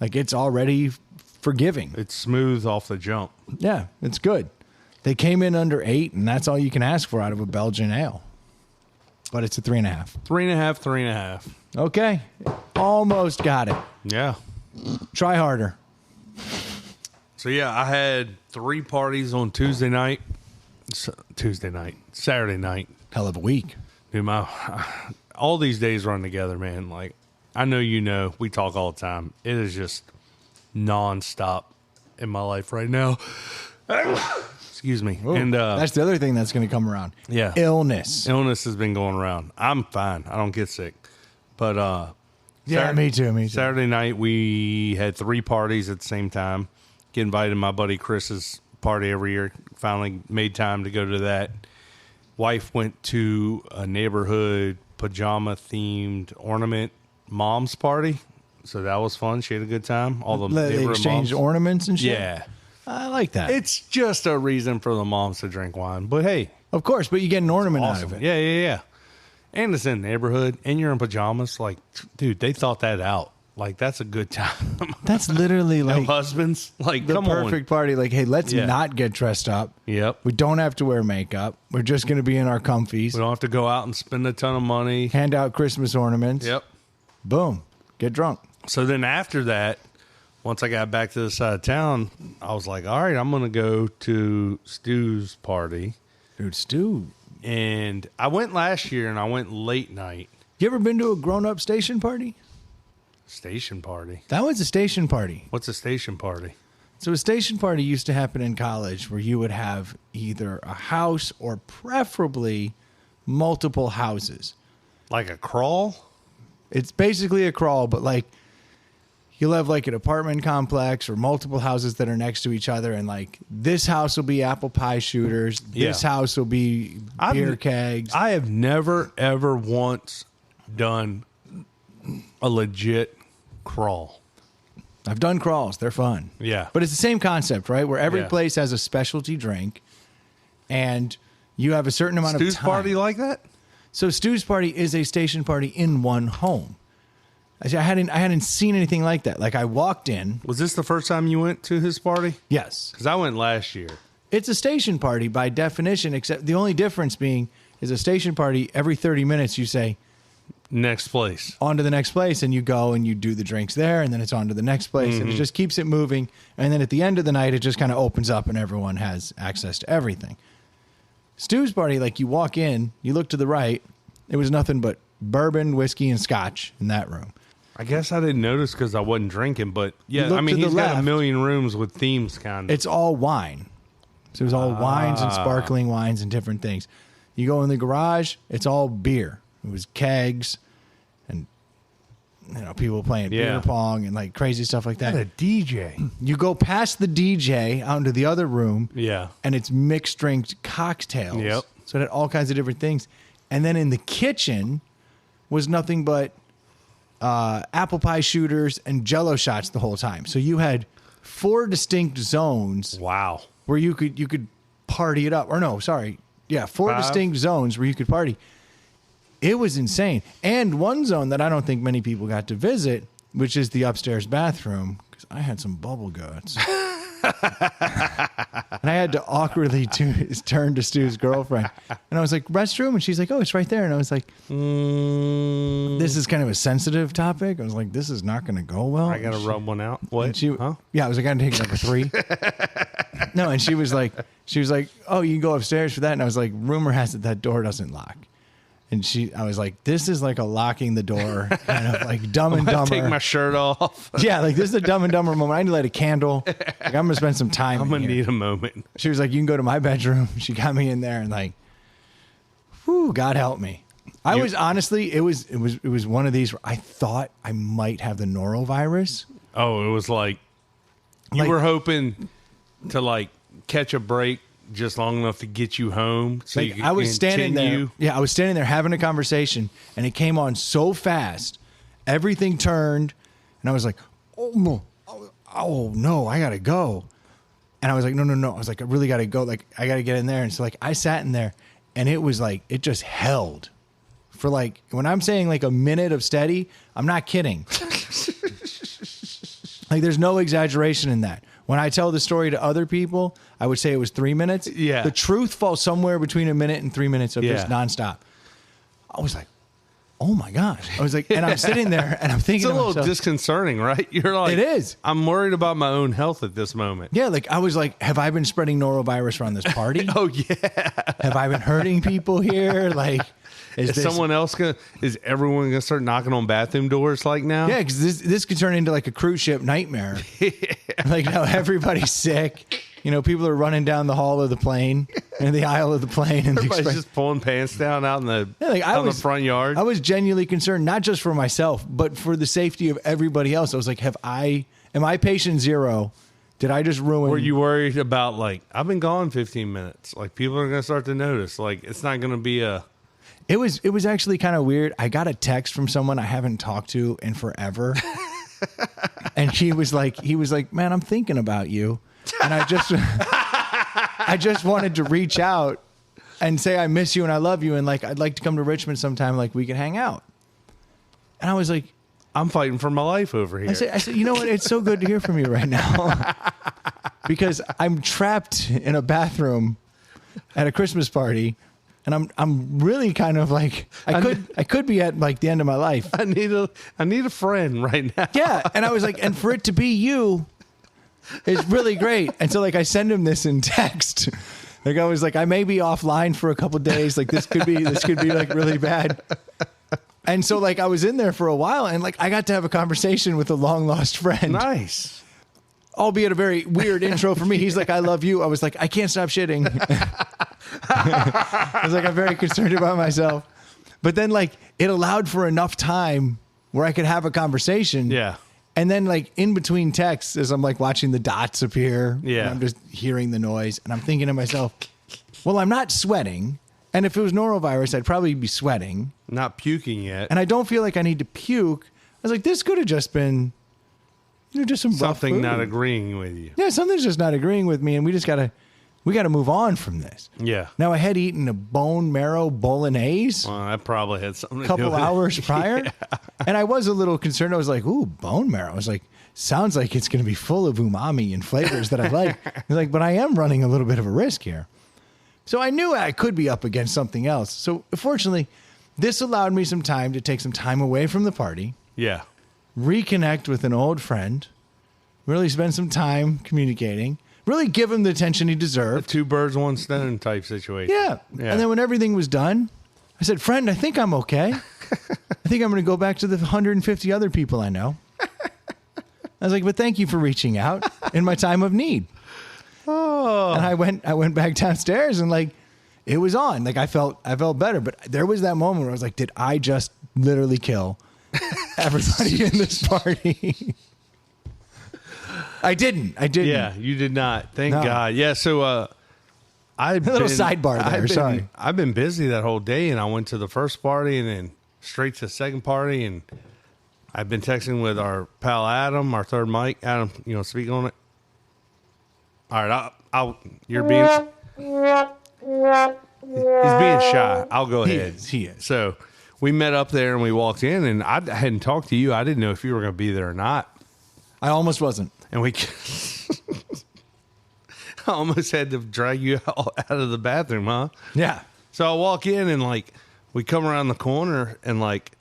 Like it's already forgiving. It's smooth off the jump. Yeah, it's good. They came in under 8, and that's all you can ask for out of a Belgian ale. But it's a 3.5. 3.5, 3.5. Okay, almost got it. Yeah. Try harder. So yeah, I had 3 parties on Saturday night. Hell of a week. Dude, all these days run together, man. Like, I know you know, we talk all the time. It is just nonstop in my life right now. Excuse me. Ooh, and that's the other thing that's going to come around. Yeah. Illness. Illness has been going around. I'm fine. I don't get sick. But Yeah, me too. Saturday night we had 3 parties at the same time. Get invited to my buddy Chris's party every year. Finally made time to go to that. Wife went to a neighborhood pajama themed ornament mom's party. So that was fun. She had a good time. All the They neighborhood exchanged moms. ornaments and shit? Yeah. I like that. It's just a reason for the moms to drink wine. But hey, Of course, but you get an ornament out of awesome. it. Yeah. And it's in the neighborhood, and you're in pajamas. Like, dude, they thought that out. Like, that's a good time. That's literally No like husbands. Like, the come perfect party. Like, hey, let's Yeah. not get dressed up. on. Yep. We don't have to wear makeup. We're just going to be in our comfies. We don't have to go out and spend a ton of money. Hand out Christmas ornaments. Yep. Boom. Get drunk. So then after that, once I got back to the side of town, I was like, all right, I'm going to go to Stu's party. Dude, Stu, And I went last year, and I went late night you ever been to a grown-up station party? station party. That was a station party. What's a station party? So a station party used to happen in college where you would have either a house or preferably multiple houses. Like a crawl? It's basically a crawl, but like you'll have like an apartment complex or multiple houses that are next to each other, and like this house will be apple pie shooters, this Yeah. house will be beer kegs. I have never, ever once done a legit crawl. I've done crawls. They're fun. Yeah. But it's the same concept, right? Where every Yeah. place has a specialty drink and you have a certain amount Stu's of time. party like that? So Stu's party is a station party in one home. I hadn't seen anything like that. Like I walked in. Was this the first time you went to his party? Yes. Because I went last year. It's a station party by definition, except the only difference being is a station party every 30 minutes you say, Next place. on to the next place, and you go and you do the drinks there, and then it's on to the next place, and it just keeps it moving. And then at the end of the night, it just kind of opens up, and everyone has access to everything. Stu's party, like you walk in, you look to the right, it was nothing but bourbon, whiskey, and scotch in that room. I guess I didn't notice because I wasn't drinking, but yeah, look I mean, to the he's got a left. million rooms with themes, kind of. It's all wine. So it was all wines and sparkling wines and different things. You go in the garage, it's all beer. It was kegs and people playing Yeah. beer pong and like crazy stuff like that. a DJ. You go past the DJ out into the other room, Yeah. and it's mixed drink cocktails. Yep. So it had all kinds of different things. And then in the kitchen was nothing but apple pie shooters and Jello shots the whole time. So you had 4 distinct zones Wow. where you could party it up. Or no, sorry. Yeah, 4 5? distinct zones where you could party. It was insane. And one zone that I don't think many people got to visit, which is the upstairs bathroom, because I had some bubble guts. And I had to awkwardly turn to Stu's girlfriend. And I was like, restroom? And she's like, oh, it's right there. And I was like, this is kind of a sensitive topic. I was like, this is not going to go well. I got to rub one out. What? And she, Huh? yeah, I was like, I got to take number 3. No, and she was like, oh, you can go upstairs for that. And I was like, rumor has it that door doesn't lock. And I was like, this is like a locking the door kind of like Dumb and Dumber. Take my shirt off. Yeah, like this is a Dumb and Dumber moment. I need to light a candle. Like I'm gonna spend some time. I'm in going to here. need a moment. She was like, you can go to my bedroom. She got me in there and like, whew, God help me. I was honestly, it was one of these where I thought I might have the norovirus. Oh, it was like you Like- were hoping to like catch a break just long enough to get you home. So you Like could I was standing continue. there. Yeah, I was standing there having a conversation, and it came on so fast. Everything turned, and I was like, "Oh no, I gotta go." And I was like, "No." I was like, "I really gotta go. Like, I gotta get in there." And so, like, I sat in there, and it was like it just held for like when I'm saying like a minute of steady. I'm not kidding. Like, there's no exaggeration in that. When I tell the story to other people, I would say it was 3 minutes. Yeah. The truth falls somewhere between a minute and 3 minutes of just Yeah. nonstop. I was like, oh my gosh. I was like, and I'm sitting there and I'm It's thinking a to little myself, disconcerting, right? You're like, It is. I'm worried about my own health at this moment. yeah, like I was like, have I been spreading norovirus around this party? Oh yeah. Have I been hurting people here? Like, Is this, someone else gonna? Is everyone gonna start knocking on bathroom doors like now? Yeah, because this could turn into like a cruise ship nightmare. Like now everybody's sick. You know, people are running down the hall of the plane and the aisle of the plane, and the Everybody's express. just pulling pants down out in the Yeah, like, out in the front yard. I was genuinely concerned, not just for myself, but for the safety of everybody else. I was like, am I patient zero? Did I just ruin? Were you worried about like I've been gone 15 minutes? Like people are gonna start to notice. Like it's not gonna be a. It was actually kind of weird. I got a text from someone I haven't talked to in forever. And he was like, man, I'm thinking about you. And I just wanted to reach out and say I miss you and I love you and like I'd like to come to Richmond sometime, like we can hang out. And I was like, I'm fighting for my life over here. I said, you know what? It's so good to hear from you right now because I'm trapped in a bathroom at a Christmas party, and I'm really kind of like I could be at like the end of my life. I need a friend right now. Yeah, and I was like, and for it to be you is really great. And so like I send him this in text. Like I was like, I may be offline for a couple days. Like this could be like really bad. And so like I was in there for a while, and like I got to have a conversation with a long lost friend. Nice. Albeit a very weird intro for me. He's like, I love you. I was like, I can't stop shitting. I was like, I'm very concerned about myself. But then like it allowed for enough time where I could have a conversation. Yeah. And then like in between texts, as I'm like watching the dots appear, Yeah. and I'm just hearing the noise, and I'm thinking to myself, well, I'm not sweating. And if it was norovirus, I'd probably be sweating. Not puking yet. And I don't feel like I need to puke. I was like, this could have just been, just some rough Something food. not agreeing with you. Yeah, something's just not agreeing with me, and we gotta move on from this. Yeah. Now I had eaten a bone marrow bolognese Well, that probably had something a to couple do with hours prior, and I was a little concerned. I was like, "Ooh, bone marrow." I was like, "Sounds like it's going to be full of umami and flavors that I like." I was like, "But I am running a little bit of a risk here." So I knew I could be up against something else. So fortunately, this allowed me some time to take some time away from the party, Yeah. reconnect with an old friend, really spend some time communicating, really give him the attention he deserved. Two birds, one stone type situation. Yeah. And then when everything was done, I said, friend, I think I'm okay. I think I'm going to go back to the 150 other people I know. I was like, but thank you for reaching out in my time of need. Oh. And I went back downstairs and like, it was on. Like I felt better, but there was that moment where I was like, did I just literally kill everybody in this party? I didn't. Yeah, you did not. Thank No. God. Yeah, so I've A little sidebar there, sorry. I've been busy that whole day, and I went to the first party and then straight to the second party, and I've been texting with our pal Adam, our third mic. Adam, you know, speak on it. All right, you're being he's being shy. I'll go ahead. He is. So we met up there and we walked in, and I hadn't talked to you. I didn't know if you were going to be there or not. I almost wasn't. And we I almost had to drag you out of the bathroom, huh? Yeah. So I walk in and like we come around the corner and like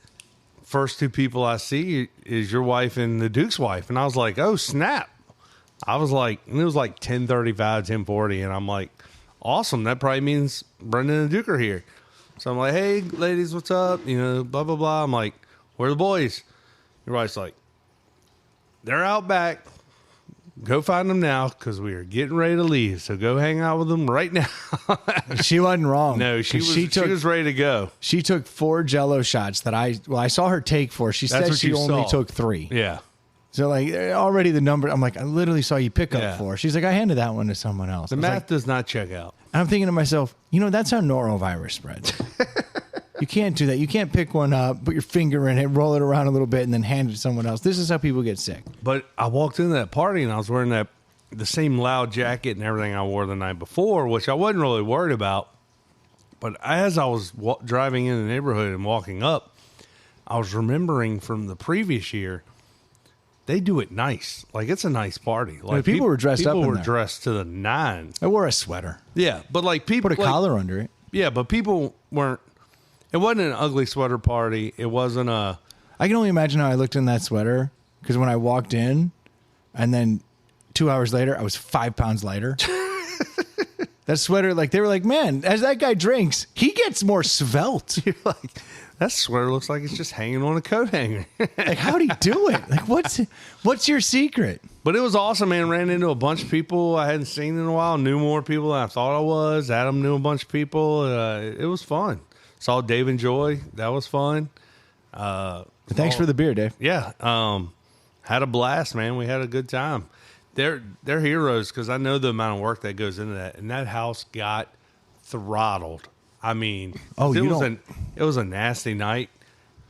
first two people I see is your wife and the Duke's wife. And I was like, oh, snap. I was like, and it was like 10:35, 10:40. And I'm like, awesome. That probably means Brendan and Duke are here. So I'm like, hey, ladies, what's up? You know, blah, blah, blah. I'm like, where are the boys? Your wife's like, they're out back. Go find them now because we are getting ready to leave. So go hang out with them right now. She wasn't wrong. No, she 'Cause was ready to go. She took 4 Jello shots that I saw her take 4. She That's said what she you only saw. took 3. Yeah. So like already the number, I'm like, I literally saw you pick up Yeah. 4. She's like, I handed that one to someone else. The I was math like, does not check out. and I'm thinking to myself, that's how norovirus spreads. You can't do that. You can't pick one up, put your finger in it, roll it around a little bit, and then hand it to someone else. This is how people get sick. But I walked into that party and I was wearing the same loud jacket and everything I wore the night before, which I wasn't really worried about. But as I was driving in the neighborhood and walking up, I was remembering from the previous year, they do it nice. Like it's a nice party. Like people were dressed up People in were there. dressed to the nines. I wore a sweater, Yeah, but like people put a like, collar under it. Yeah, but people weren't. It wasn't an ugly sweater party. It wasn't a. I can only imagine how I looked in that sweater because when I walked in, and then 2 hours later, I was 5 pounds lighter. That sweater, like they were like, man, as that guy drinks, he gets more svelte. You're like, that sweater looks like it's just hanging on a coat hanger. Like, how'd he do it? Like, what's your secret? But it was awesome, man. Ran into a bunch of people I hadn't seen in a while. Knew more people than I thought I was. Adam knew a bunch of people. It was fun. Saw Dave and Joy. That was fun. Thanks for the beer, Dave. Yeah. Had a blast, man. We had a good time. They're heroes because I know the amount of work that goes into that. And that house got throttled. I mean, Oh, it you was don't- it was a nasty night,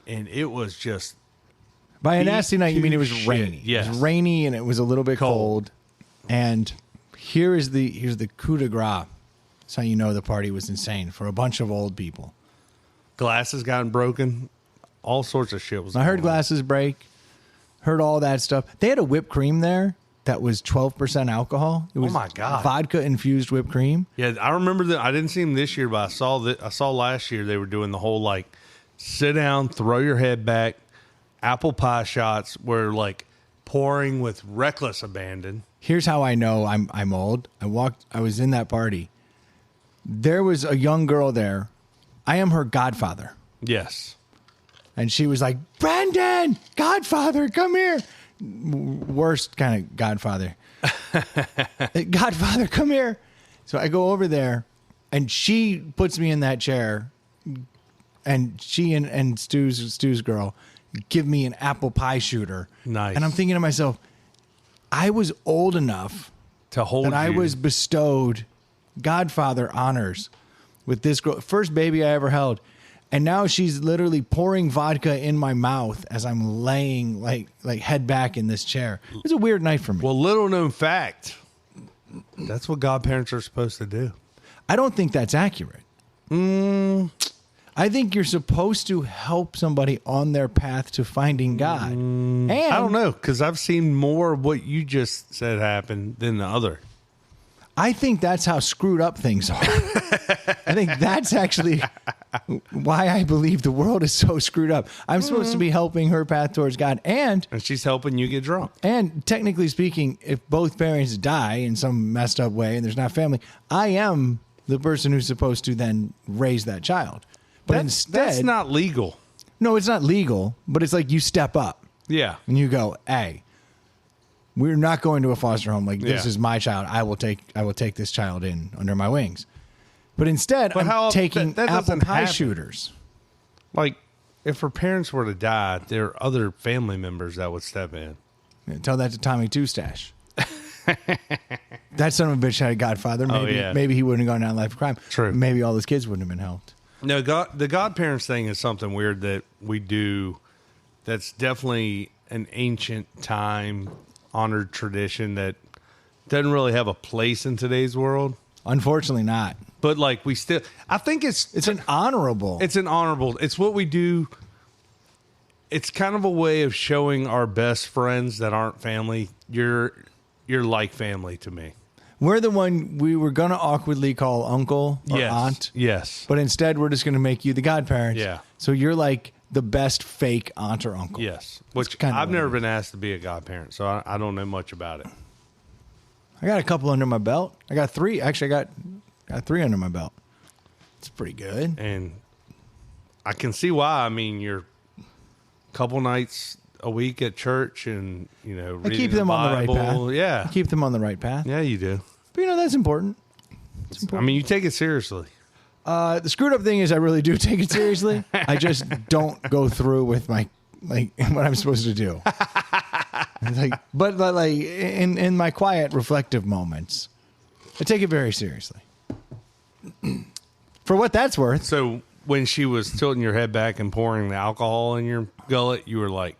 and it was just By a Beat nasty night, you mean it was to rainy. shit, yes. It was rainy and it was a little bit cold. And here's the coup de grace. That's how you know the party was insane for a bunch of old people. Glasses gotten broken. All sorts of shit was I heard going on. glasses break. Heard all that stuff. They had a whipped cream there that was 12% alcohol. It was my God. vodka infused whipped cream. Yeah, I remember that. I didn't see them this year, but I saw that. I saw last year they were doing the whole like sit down, throw your head back, apple pie shots, where like pouring with reckless abandon. Here's how I know I'm old. I was in that party. There was a young girl there. I am her godfather. Yes. And she was like, Brendan, Godfather, come here. Worst kind of Godfather. Godfather, come here. So I go over there, and she puts me in that chair, and she and Stu's girl give me an apple pie shooter. Nice. And I'm thinking to myself, I was old enough To hold that I you. was bestowed Godfather honors with this girl, first baby I ever held. And now she's literally pouring vodka in my mouth as I'm laying like head back in this chair. It was a weird night for me. Well, little known fact. That's what godparents are supposed to do. I don't think that's accurate. I think you're supposed to help somebody on their path to finding God. And I don't know, because I've seen more of what you just said happen than the other. I think that's how screwed up things are. I think that's actually why I believe the world is so screwed up. I'm supposed to be helping her path towards God. And she's helping you get drunk. technically speaking, if both parents die in some messed up way and there's not family, I am the person who's supposed to then raise that child. But instead, that's not legal. no, it's not legal, but it's like you step up Yeah. and you go, hey, we're not going to a foster home. Like, this Yeah. is my child. I will take this child in under my wings. But instead, But I'm taking that apple doesn't pie happen. shooters. Like, if her parents were to die, there are other family members that would step in. Yeah, tell that to Tommy Two Stash. That son of a bitch had a godfather. Maybe, yeah. maybe he wouldn't have gone down life of crime. True. Maybe all his kids wouldn't have been helped. No, the godparents thing is something weird that we do that's definitely an ancient time honored tradition that doesn't really have a place in today's world. Unfortunately, not. But like we still, I think it's an honorable. it's an honorable. It's what we do. It's kind of a way of showing our best friends that aren't family. You're like family to me. We're the one we were going to awkwardly call uncle or aunt. Yes. But instead, we're just going to make you the godparents. Yeah. So you're like the best fake aunt or uncle. Yes. Which kinda I've what never it been asked to be a godparent, so I don't know much about it. I got a couple under my belt. I got three. Actually, I got three under my belt. It's pretty good. And I can see why. I mean, you're a couple nights a week at church and, I reading keep them the on the right Bible. path. Yeah. I keep them on the right path. Yeah, you do. But that's important. I mean, you take it seriously. The screwed up thing is I really do take it seriously. I just don't go through with my what I'm supposed to do. But in my quiet, reflective moments, I take it very seriously. For what that's worth. So when she was tilting your head back and pouring the alcohol in your gullet, you were like,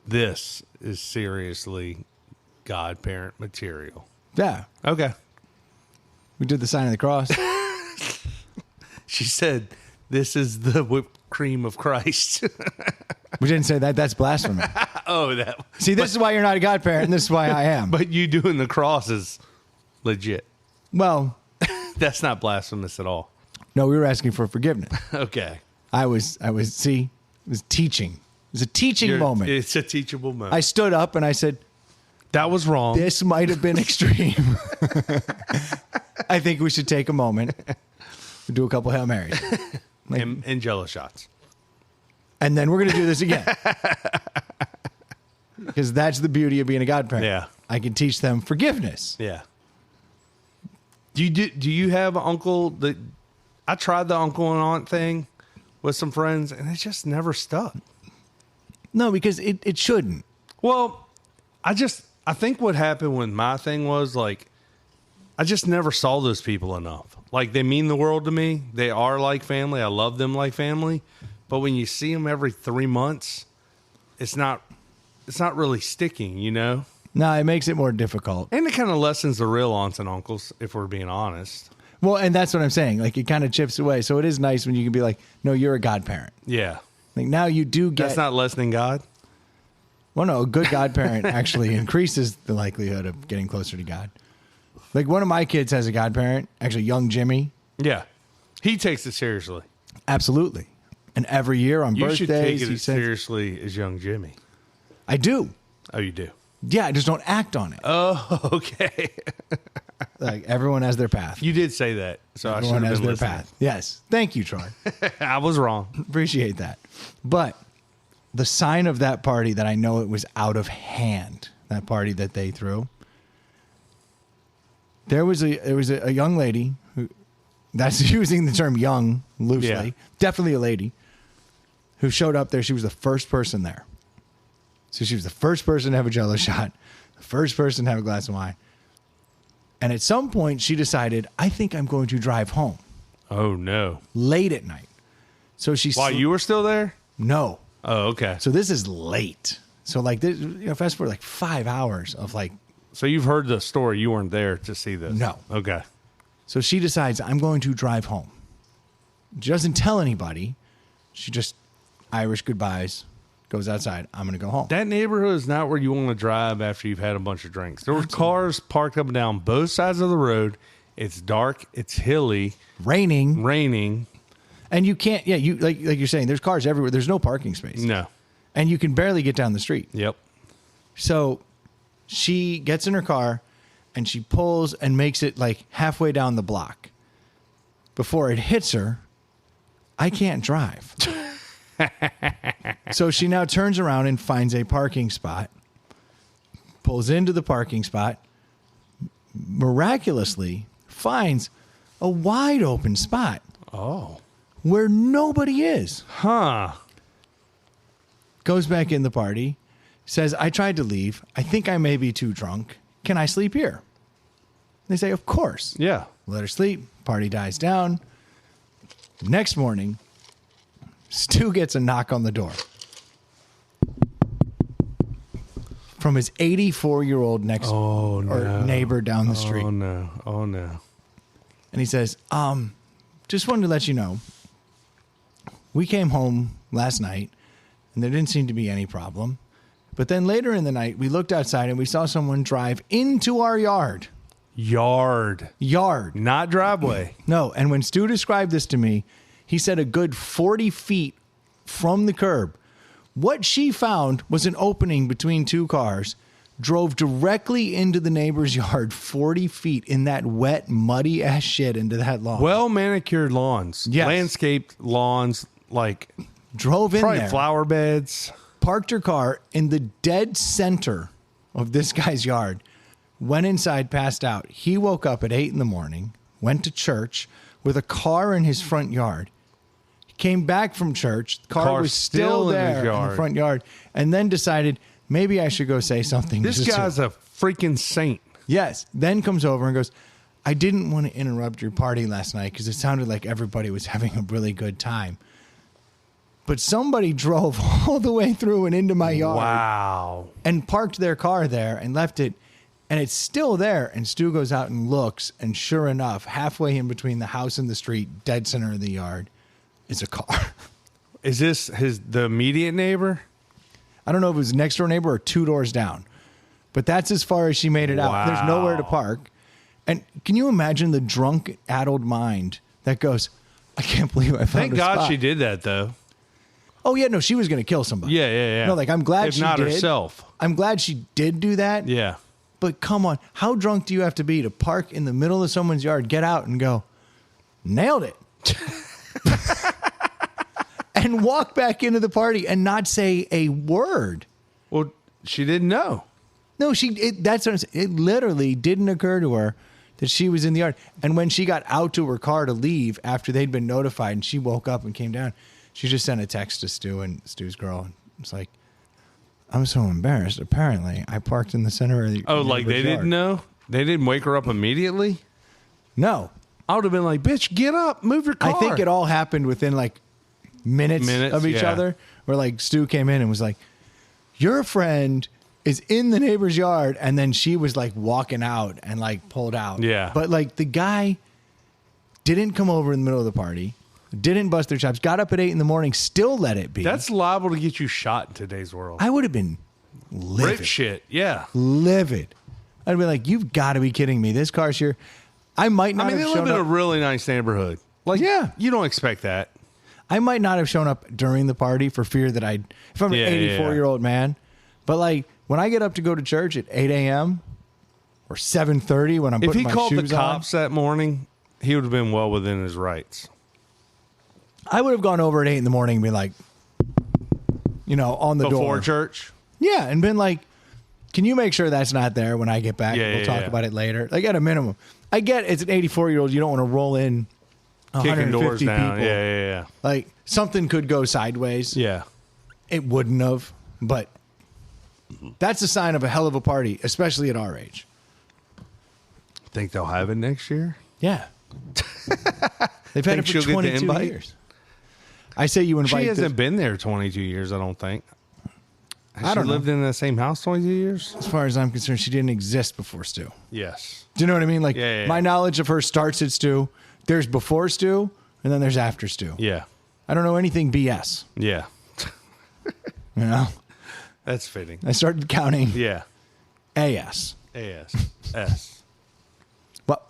this is seriously godparent material. Yeah, Okay. we did the sign of the cross. She said, this is the whipped cream of Christ. We didn't say that. That's blasphemy. Oh, that. See, this is why you're not a godparent, and this is why I am. But you doing the cross is legit. Well, That's not blasphemous at all. no, we were asking for forgiveness. Okay. I was it was teaching. It was a teaching moment. It's a teachable moment. I stood up and I said, that was wrong. this might have been extreme. I think we should take a moment, do a couple Hail Marys. and Jello shots. And then we're going to do this again. Because that's the beauty of being a godparent. Yeah. I can teach them forgiveness. Yeah. Do you have an uncle that I tried the uncle and aunt thing with some friends and it just never stuck? No, because it shouldn't. Well, I think what happened when my thing was like I just never saw those people enough. Like they mean the world to me. They are like family. I love them like family. But when you see them every 3 months, it's not really sticking, No, it makes it more difficult. And it kind of lessens the real aunts and uncles, if we're being honest. Well, and that's what I'm saying. Like, it kind of chips away. So it is nice when you can be like, no, you're a godparent. Yeah. Like, now you do get... That's not lessening God? Well, no, a good godparent actually increases the likelihood of getting closer to God. Like, one of my kids has a godparent, actually, young Jimmy. Yeah. He takes it seriously. Absolutely. And every year on You birthdays, should take it he as says... seriously as young Jimmy. I do. Oh, you do? Yeah, I just don't act on it. Oh, okay. Like, everyone has their path. You did say that, so I should Everyone have has been their listening. path. Yes. Thank you, Troy. I was wrong. Appreciate that. But the sign of that party that I know it was out of hand, that party that they threw, there was a young lady who, that's using the term young loosely, Yeah. definitely a lady, who showed up there. She was the first person there. So she was the first person to have a Jell-O shot, the first person to have a glass of wine. And at some point, she decided, I think I'm going to drive home Oh, no. late at night. So she While you were still there? No. Oh, okay. So this is late. So like this, fast forward like 5 hours of like. So you've heard the story. You weren't there to see this. No. Okay. So she decides I'm going to drive home. She doesn't tell anybody. She just Irish goodbyes, goes outside. I'm going to go home. That neighborhood is not where you want to drive after you've had a bunch of drinks. There were cars parked up and down both sides of the road. It's dark. It's hilly. Raining. Raining. And you can't. Yeah, you like you're saying. There's cars everywhere. There's no parking space. No. And you can barely get down the street. Yep. So she gets in her car and she pulls and makes it like halfway down the block. Before it hits her, I can't drive. So she now turns around and finds a parking spot, pulls into the parking spot, miraculously finds a wide open spot Oh. where nobody is. Huh. Goes back in the party, says, I tried to leave. I think I may be too drunk. Can I sleep here? They say, of course. Yeah. Let her sleep. Party dies down. Next morning, Stu gets a knock on the door from his 84-year-old neighbor down the street. Oh, no. Oh, no. And he says, just wanted to let you know, we came home last night and there didn't seem to be any problem. But then later in the night, we looked outside and we saw someone drive into our yard. Yard. Not driveway. No. And when Stu described this to me, he said a good 40 feet from the curb. What she found was an opening between two cars, drove directly into the neighbor's yard 40 feet in that wet, muddy ass shit into that lawn. Well manicured lawns. Yes. Landscaped lawns, like drove in probably there, flower beds. parked her car in the dead center of this guy's yard, went inside, passed out. He woke up at 8 a.m, went to church with a car in his front yard. Came back from church. The car was still in his there in the yard. front yard, and then decided maybe I should go say something. This to guy's Sue. a freaking saint. Yes. Then comes over and goes, I didn't want to interrupt your party last night because it sounded like everybody was having a really good time. But somebody drove all the way through and into my yard. Wow. And parked their car there and left it. And it's still there. And Stu goes out and looks. And sure enough, halfway in between the house and the street, dead center of the yard, is a car. Is this the immediate neighbor? I don't know if it was next door neighbor or 2 doors down. But that's as far as she made it out. There's nowhere to park. And can you imagine the drunk, addled mind that goes, I can't believe I found Thank a God spot. she did that, though. Oh, yeah, no, she was going to kill somebody. Yeah. No, like, I'm glad if she not did. herself. I'm glad she did do that. Yeah. But come on, how drunk do you have to be to park in the middle of someone's yard, get out and go, nailed it. And walk back into the party and not say a word. Well, she didn't know. No, that's what I'm saying. It literally didn't occur to her that she was in the yard. And when she got out to her car to leave after they'd been notified and she woke up and came down, she just sent a text to Stu and Stu's girl. And it's like, I'm so embarrassed. Apparently, I parked in the center of the Like they didn't know? They didn't wake her up immediately? No. I would have been like, bitch, get up, move your car. I think it all happened within like minutes of each yeah. other, where like Stu came in and was like, your friend is in the neighbor's yard, and then she was like walking out and like pulled out. Yeah. But like the guy didn't come over in the middle of the party, didn't bust their chops, got up at 8 a.m, still let it be. That's liable to get you shot in today's world. I would have been livid. Rip shit. Yeah. Livid. I'd be like, you've got to be kidding me. This car's here. I might not I mean, they have live shown in a up. really nice neighborhood. Like, Yeah. you don't expect that. I might not have shown up during the party for fear that if I'm an Yeah, 84-year-old man, but like when I get up to go to church at 8 a.m. or 7:30 when I'm If putting he my called the shoes on, cops that morning, he would have been well within his rights. I would have gone over at 8 a.m. and been like, on the Before door. church? Yeah, and been like, can you make sure that's not there when I get back? Yeah, We'll yeah, talk yeah. about it later. Like at a minimum. I get it's an 84-year-old. You don't want to roll in Kicking 150 doors down. people. Yeah. Like something could go sideways. Yeah. It wouldn't have, but that's a sign of a hell of a party, especially at our age. Think they'll have it next year? Yeah. They've had Think it for she'll get the 22 invite? years. I say you invite She this- hasn't been there 22 years, I don't think. Has I don't she know. lived in the same house 22 years? as far as I'm concerned, she didn't exist before Stu. Yes. Do you know what I mean? Like Yeah. my knowledge of her starts at Stu. There's before Stu, and then there's after Stu. Yeah. I don't know anything BS. Yeah. You know, That's fitting. I started counting Yeah. AS. AS. S. But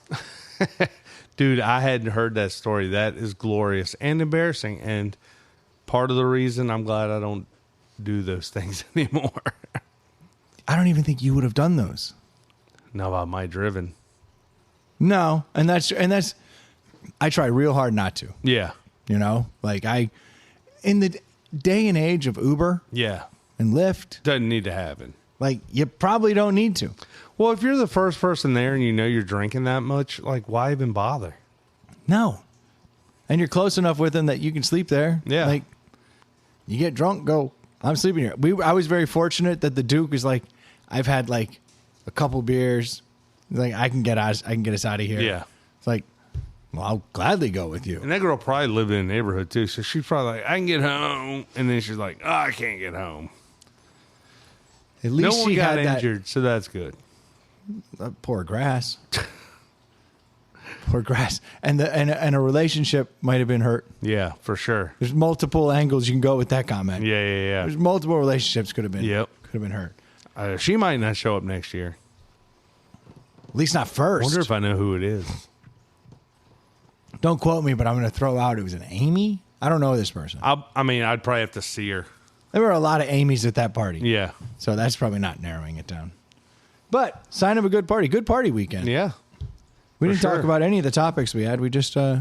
Dude, I hadn't heard that story. That is glorious and embarrassing. And part of the reason I'm glad I don't do those things anymore. I don't even think you would have done those. Now about my driven. No, and that's I try real hard not to. Yeah. You know, like in the day and age of Uber Yeah. and Lyft, Doesn't need to happen. like you probably don't need to. Well, if you're the first person there and you know you're drinking that much, like, why even bother? No. And you're close enough with them that you can sleep there. Yeah. Like you get drunk, go. I'm sleeping here. I was very fortunate that the Duke was like, I've had like a couple beers. Like I can get us out of here. Yeah. It's like, well, I'll gladly go with you. And that girl probably lived in the neighborhood too. So she's probably like, I can get home. And then she's like, oh, I can't get home. At No least one she got had injured, so that's good. that poor grass. Poor grass. And a relationship might have been hurt. Yeah, for sure. There's multiple angles you can go with that comment. Yeah. There's multiple relationships could have been Yep. hurt. She might not show up next year. At least not I first. wonder if I know who it is. Don't quote me, but I'm going to throw out it was an Amy. I don't know this person. I mean, I'd probably have to see her. There were a lot of Amy's at that party. Yeah. So that's probably not narrowing it down. But sign of a good party. Good party weekend. Yeah. We for didn't talk sure. about any of the topics we had. We just That's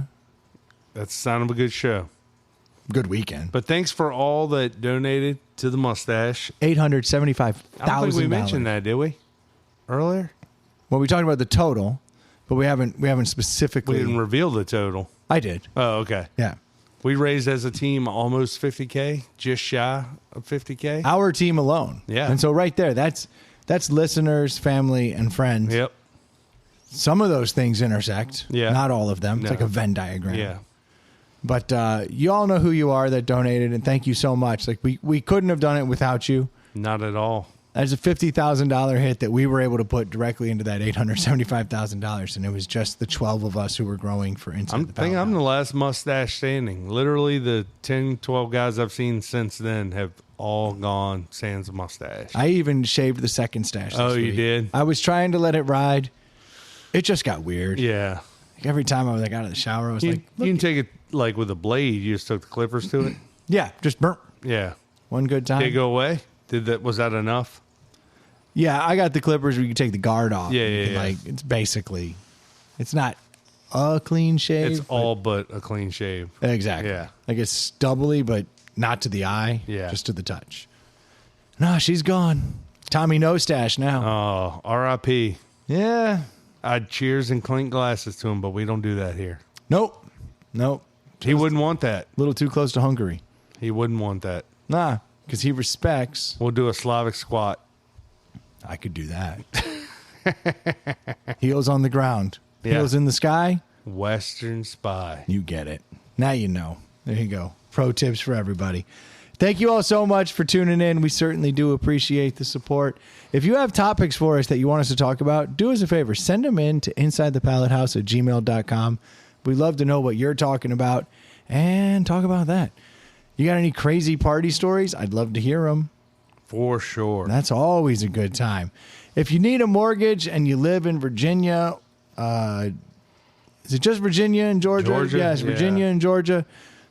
the sound of a good show. good weekend. But thanks for all that donated to the mustache. $875,000. I don't think we mentioned that, did we? Earlier? Well, we talked about the total, but we haven't specifically. We didn't reveal the total. I did. Oh, okay. Yeah. We raised as a team almost 50K, just shy of 50K. Our team alone. Yeah. And so right there, that's listeners, family, and friends. Yep. Some of those things intersect. Yeah. Not all of them. It's No. like a Venn diagram. Yeah. But you all know who you are that donated, and thank you so much. Like we couldn't have done it without you. Not at all. That's a $50,000 hit that we were able to put directly into that $875,000, and it was just the 12 of us who were growing for Inside I'm the thinking I'm Powerhouse. the last mustache standing. Literally, the 10, 12 guys I've seen since then have all gone sans mustache. I even shaved the second stash. This Oh, you week. did? I was trying to let it ride. It just got weird. Yeah. Like every time I was like out of the shower, I was You, like, you can take it like with a blade. You just took the clippers to it. yeah, just burnt. Yeah. One good time. Did it go away? Was that enough? Yeah, I got the clippers where you can take the guard off. Yeah, and yeah, yeah. Like it's basically, it's not a clean shave. It's all but a clean shave. Exactly. Yeah. Like it's stubbly, but not to the eye. Yeah. Just to the touch. No, she's gone. Tommy No Stash now. Oh, R.I.P. Yeah. I'd cheers and clink glasses to him, but we don't do that here. Nope. He wouldn't want that. A little too close to Hungary. He wouldn't want that. Nah, because he respects. We'll do a Slavic squat. I could do that. Heels on the ground. Yeah. Heels in the sky. Western Spy. You get it. Now you know. There you go. Pro tips for everybody. Thank you all so much for tuning in. We certainly do appreciate the support. If you have topics for us that you want us to talk about, do us a favor. Send them in to insidethepallethouse@gmail.com. We'd love to know what you're talking about and talk about that. You got any crazy party stories? I'd love to hear them. For sure. That's always a good time. If you need a mortgage and you live in Virginia, is it just Virginia and Georgia? Georgia, Yes, yeah. Virginia and Georgia.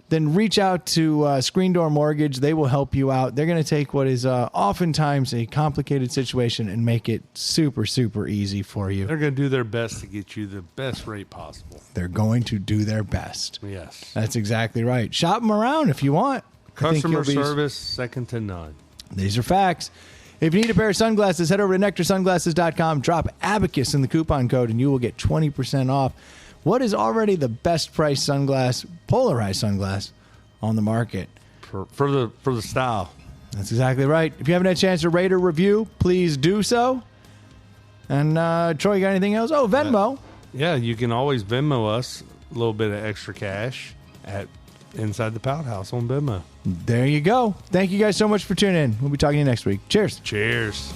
Then reach out to Screen Door Mortgage. They will help you out. They're going to take what is oftentimes a complicated situation and make it super, super easy for you. They're going to do their best to get you the best rate possible. They're going to do their best. Yes. That's exactly right. Shop them around if you want. I think Customer you'll be- service, second to none. These are facts. If you need a pair of sunglasses, head over to nectarsunglasses.com. Drop Abacus in the coupon code, and you will get 20% off what is already the best price sunglass, polarized sunglass, on the market. For the style. That's exactly right. If you haven't had a chance to rate or review, please do so. And Troy, you got anything else? Oh, Venmo. Yeah, you can always Venmo us a little bit of extra cash at Inside the Pallet House on Venmo. There you go. Thank you guys so much for tuning in. We'll be talking to you next week. Cheers. Cheers.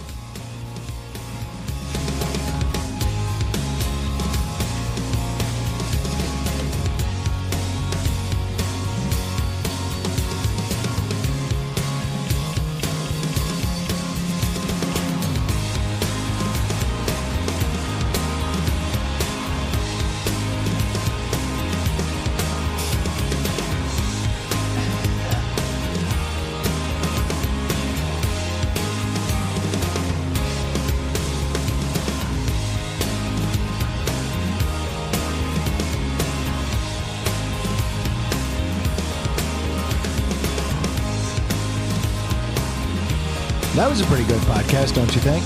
That was a pretty good podcast, don't you think?